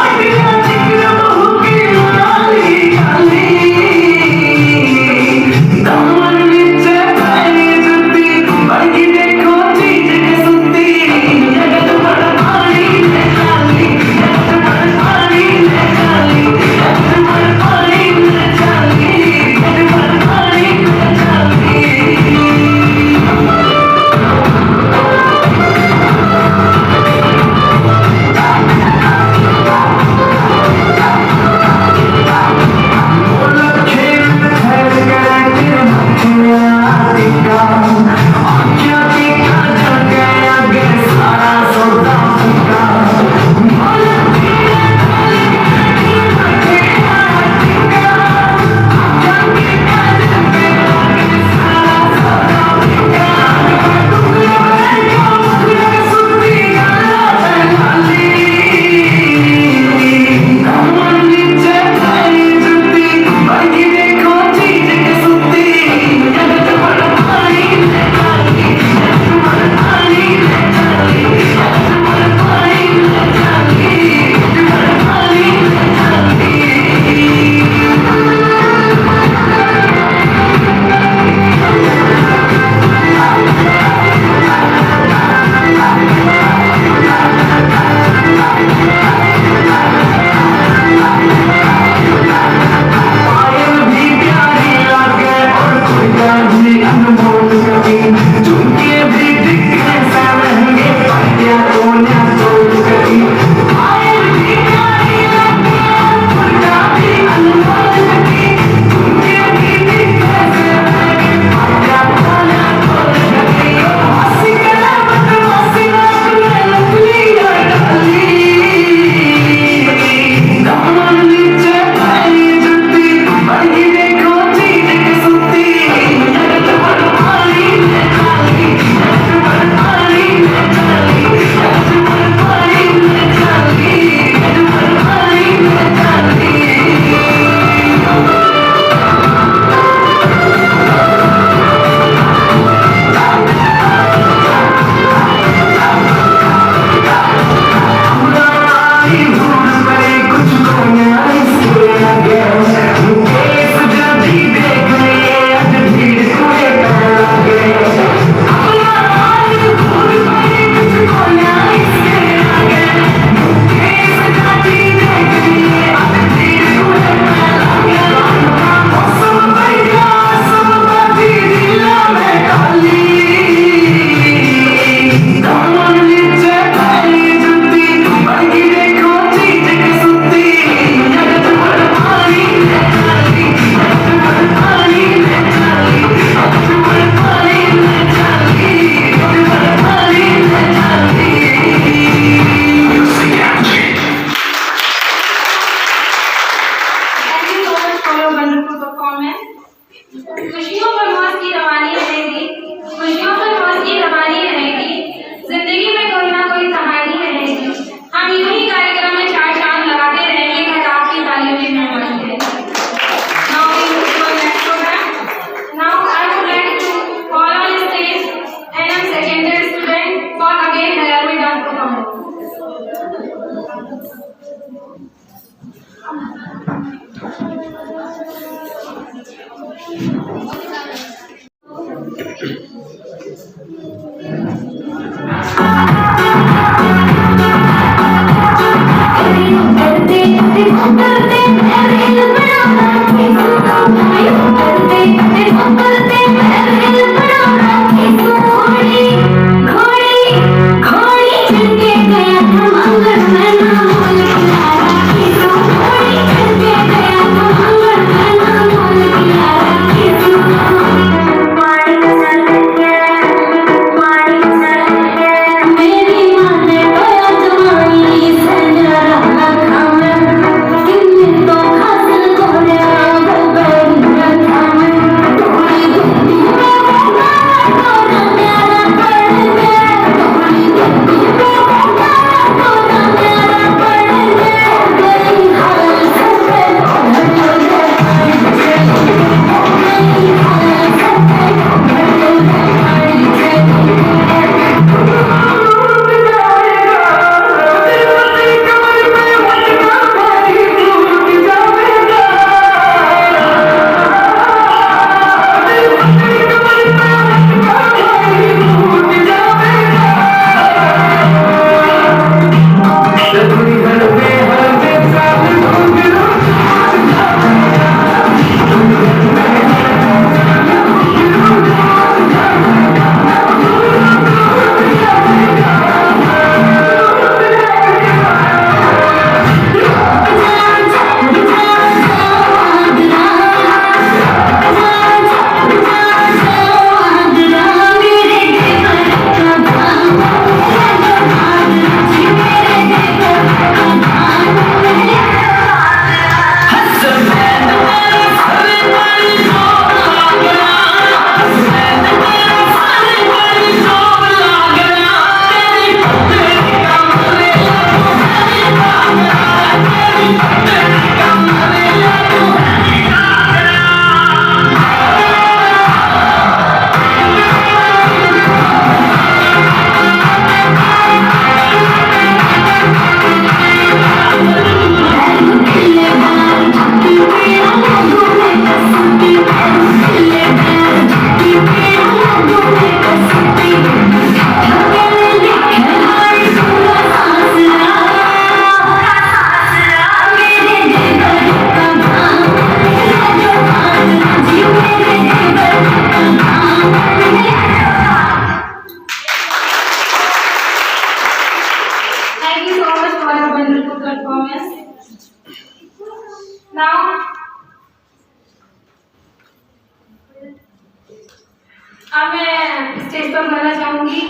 अब मैं स्टेज पर बुलाना चाहूंगी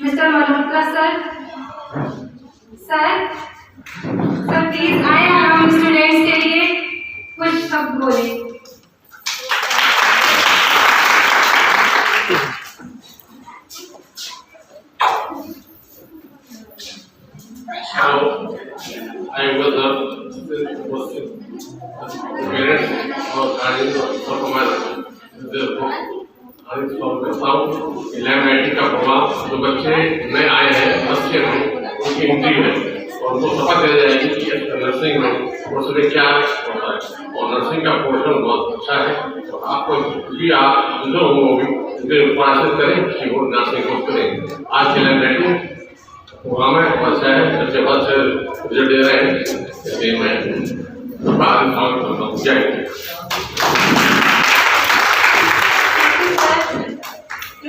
mister Malhotra sir. Sir please आए हम स्टूडेंट्स के लिए कुछ शब्द बोले। I was parents or guardians of my का प्रभाव जो बच्चे नए आए हैं बच्चे में उनकी एंट्री है और उनको शपथ दिया जाएगी कि नर्सिंग में कोर्स में क्या होता है और नर्सिंग का पोर्शन बहुत अच्छा है। तो आपको भी आप दूसरों को भी प्रयास करें कि वो नर्सिंग कोर्स करें। आज के लाइब्रेरी प्रोग्राम है अच्छा है, बच्चे बहुत से रिजल्ट दे रहे हैं, इसलिए मैं बाहर स्वागत करता हूँ। जय Hind.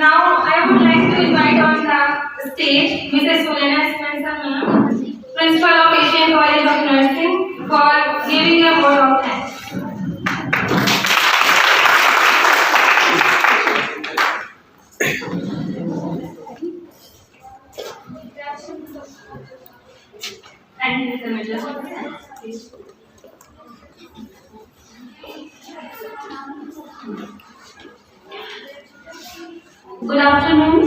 Now I would like to invite on the stage Mrs. Solena Spencer ma'am, Principal of Asian College of Nursing, for giving a vote of thanks. Thank you, Mr. Major. Please. Good afternoon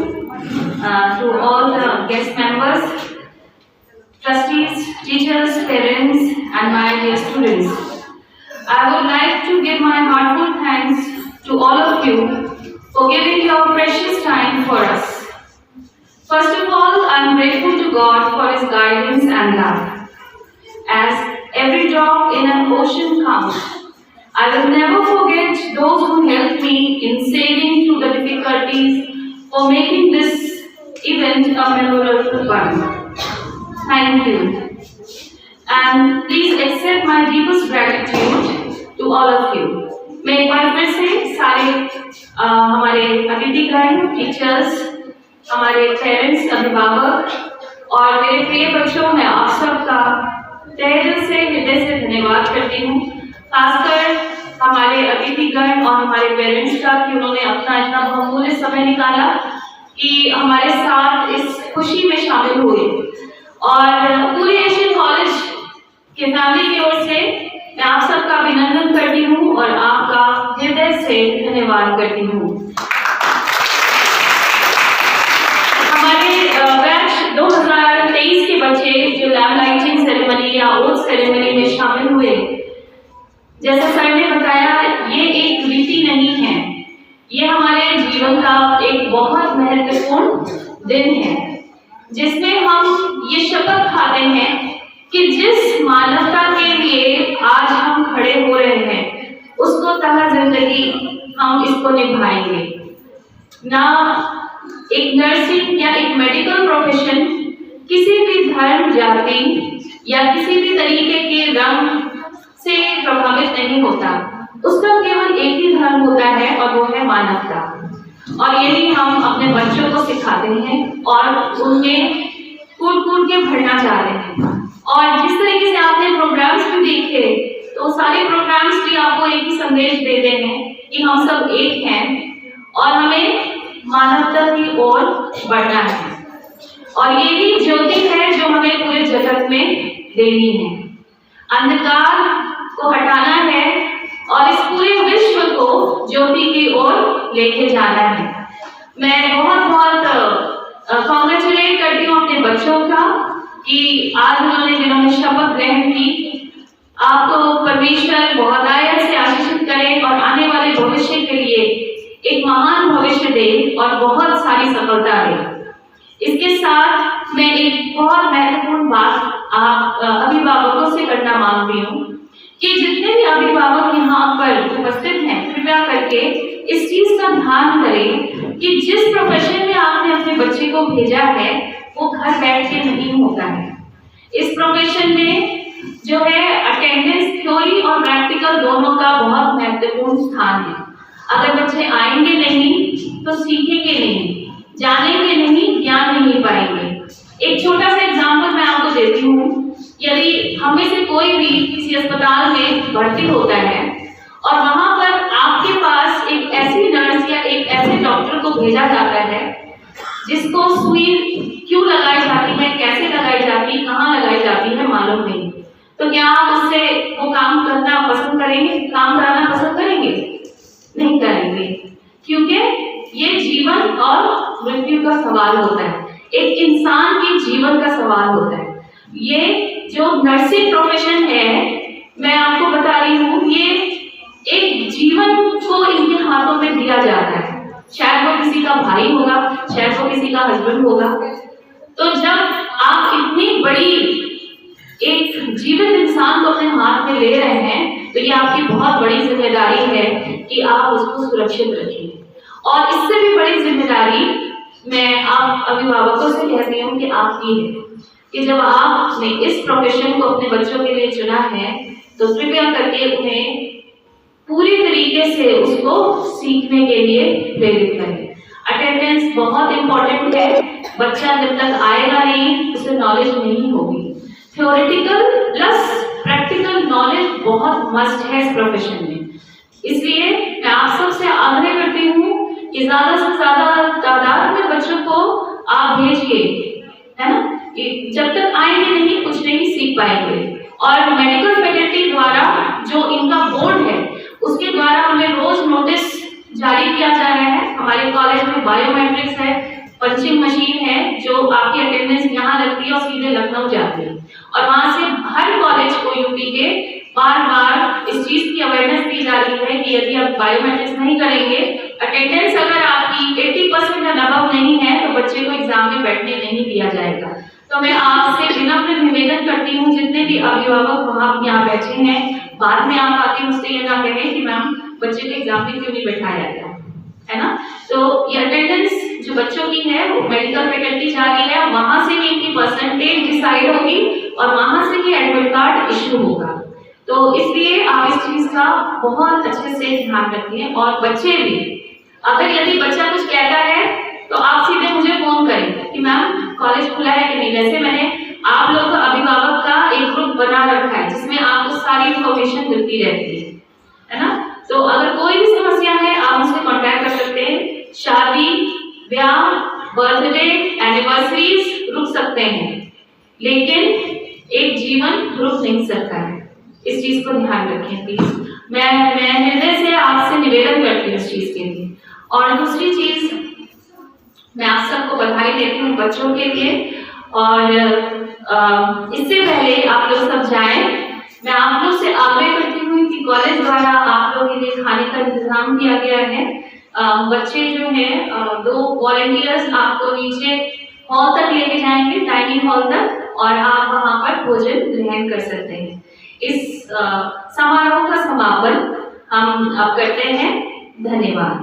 to all the guest members, trustees, teachers, parents, and my dear students. I would like to give my heartfelt thanks to all of you for giving your precious time for us. First of all, I am grateful to God for His guidance and love. As ocean counts. I will never forget those who helped me in sailing through the difficulties for making this event a memorable one. Thank you. And please accept my deepest gratitude to all of you. मैं एक बार फिर से सारे हमारे अतिथिगण, टीचर्स, हमारे पेरेंट्स, अभिभावक और मेरे प्रिय बच्चों, मैं आप सबका तहे दिल से, हृदय से धन्यवाद करती हूँ। खासकर हमारे अतिथिगण और हमारे पेरेंट्स का कि उन्होंने अपना इतना बहुमूल्य समय निकाला कि हमारे साथ इस खुशी में शामिल हुए। और पूरे एशियन कॉलेज के फैमिली की ओर से मैं आप सबका अभिनंदन करती हूँ और आपका हृदय से धन्यवाद करती हूँ। हमारे बैच 2023 के बच्चे जो लैम्प लाइटिंग सेरेमनी या ओथ सेरेमनी में शामिल हुए, जैसा सर ने बताया, ये एक रीति नहीं है, ये हमारे जीवन का एक बहुत महत्वपूर्ण दिन है जिसमें हम ये शपथ खाते हैं कि जिस मानवता के लिए आज हम खड़े हो रहे हैं उसको तहा जिंदगी हम इसको निभाएंगे। ना एक नर्सिंग या एक मेडिकल प्रोफेशन किसी भी धर्म, जाति या किसी भी तरीके के रंग से प्रभावित नहीं होता, उसका केवल एक ही धर्म होता है और वो है मानवता। और यही हम अपने बच्चों को सिखाते हैं और उनमें कूट के भरना चाहते हैं। और जिस तरीके से आपने प्रोग्राम्स भी देखे, तो सारे प्रोग्राम्स भी आपको एक ही संदेश देते हैं कि हम सब एक हैं और हमें मानवता की ओर बढ़ना है। और यही ज्योति है जो हमें पूरे जगत में देनी है। अंधकार को हटाना है और इस पूरे विश्व को ज्योति की ओर लेके जाना है। मैं बहुत कॉन्ग्रेचुलेट करती हूँ अपने बच्चों का कि आज जिन्होंने शपथ ग्रहण की। आपको परमेश्वर बहुतायत से आशीषित करे और आने वाले भविष्य के लिए एक महान भविष्य दे और बहुत सारी सफलता दे। इसके साथ मैं एक बहुत महत्वपूर्ण बात आप अभिभावकों से करना मांगती हूँ कि जितने भी अभिभावक यहाँ पर उपस्थित हैं, कृपया करके इस चीज का ध्यान करें कि जिस प्रोफेशन में आपने अपने बच्चे को भेजा है वो घर बैठ के नहीं होता है। इस प्रोफेशन में जो है अटेंडेंस, थ्योरी और प्रैक्टिकल दोनों का बहुत महत्वपूर्ण स्थान है। अगर बच्चे आएंगे नहीं तो सीखेंगे नहीं, जानेंगे नहीं, ज्ञान नहीं पाएंगे। एक छोटा सा एग्जाम्पल मैं आपको देती हूँ। यदि हमें से कोई भी किसी अस्पताल में भर्ती होता है और वहां पर आपके पास एक ऐसी नर्स या एक ऐसे डॉक्टर को भेजा जाता है जिसको सुई क्यों लगाई जाती है, कैसे लगाई जाती है, कहाँ लगाई जाती है मालूम नहीं, तो क्या आप उससे वो काम करना पसंद करेंगे, काम कराना पसंद करेंगे? नहीं करेंगे, क्योंकि ये जीवन और मृत्यु का सवाल होता है, एक इंसान के जीवन का सवाल होता है। ये जो नर्सिंग प्रोफेशन है, मैं आपको बता रही हूँ, ये एक जीवन को इनके हाथों में दिया जाता है। शायद वो किसी का भाई होगा, शायद वो किसी का हस्बैंड होगा। तो जब आप इतनी बड़ी एक जीवित इंसान को अपने हाथ में ले रहे हैं तो ये आपकी बहुत बड़ी जिम्मेदारी है कि आप उसको सुरक्षित रखें। और इससे भी बड़ी जिम्मेदारी मैं आप अभिभावकों से कहती हूँ कि आपकी है कि जब आपने इस प्रोफेशन को अपने बच्चों के लिए चुना है तो कृपया करके उन्हें पूरी तरीके से उसको सीखने के लिए प्रेरित करें। अटेंडेंस बहुत इंपॉर्टेंट है। बच्चा जब तक आएगा नहीं उसे नॉलेज नहीं होगी। थ्योरेटिकल प्लस प्रैक्टिकल नॉलेज बहुत मस्ट है इस प्रोफेशन में। इसलिए मैं आप सबसे आग्रह करती हूँ कि ज्यादा से ज्यादा तादाद में बच्चों को आप भेजिए, है ना। जब तक आएंगे नहीं कुछ नहीं सीख पाएंगे। और मेडिकल फैकल्टी द्वारा जो इनका बोर्ड है उसके द्वारा हमें रोज नोटिस जारी किया जा रहा है। हमारे कॉलेज में बायोमेट्रिक्स है, पंचिंग मशीन है, जो आपकी अटेंडेंस यहाँ लगती है और सीधे लखनऊ जाती है। और वहाँ से हर कॉलेज को यूपी के बार बार इस चीज की अवेयरनेस दी जा रही है कि यदि आप बायोमेट्रिक्स नहीं करेंगे, अटेंडेंस अगर आपकी 80% या अबव नहीं है तो बच्चे को एग्जाम में बैठने नहीं दिया जाएगा। तो मैं आपसे विनम्र निवेदन करती हूँ, जितने भी भी अभिभावक वहाँ यहाँ बैठे हैं, बाद में आप आके मुझसे ये ना कहें कि मैम बच्चे के एग्जाम में क्यों नहीं बैठाया गया, है ना। तो ये अटेंडेंस जो बच्चों की है वो मेडिकल फैकल्टी जा रही है, वहां से ही इनकी परसेंटेज डिसाइड होगी और वहां से ही एडमिट कार्ड इशू होगा। तो इसलिए आप इस चीज का बहुत अच्छे से ध्यान रखें। और बच्चे भी, अगर यदि बच्चा कुछ कहता है तो आप सीधे मुझे फोन करें कि मैम कॉलेज खुला है कि नहीं। वैसे मैंने आप लोग का अभिभावक का एक ग्रुप बना रखा है जिसमें आपको सारी इंफॉर्मेशन मिलती रहती है ना। तो अगर कोई भी समस्या है आप मुझसे कांटेक्ट कर सकते हैं। शादी, ब्याह, बर्थडे, एनिवर्सरीज रुक सकते हैं, लेकिन एक जीवन रुक नहीं सकता है। इस चीज को ध्यान रखें प्लीज। मैं हृदय से आपसे निवेदन करती हूँ इस चीज के लिए। और दूसरी चीज, मैं आप सबको बधाई देती हूँ बच्चों के लिए। और इससे पहले आप लोग सब जाएं, मैं आप लोग से आग्रह करती हूँ कि कॉलेज द्वारा आप लोगों के लिए खाने का इंतजाम किया गया है। बच्चे जो हैं 2 वॉलंटियर्स आपको नीचे हॉल तक लेके जाएंगे, डाइनिंग हॉल तक, और आप वहाँ पर भोजन ग्रहण कर सकते हैं। इस समारोह का समापन हम अब करते हैं। धन्यवाद।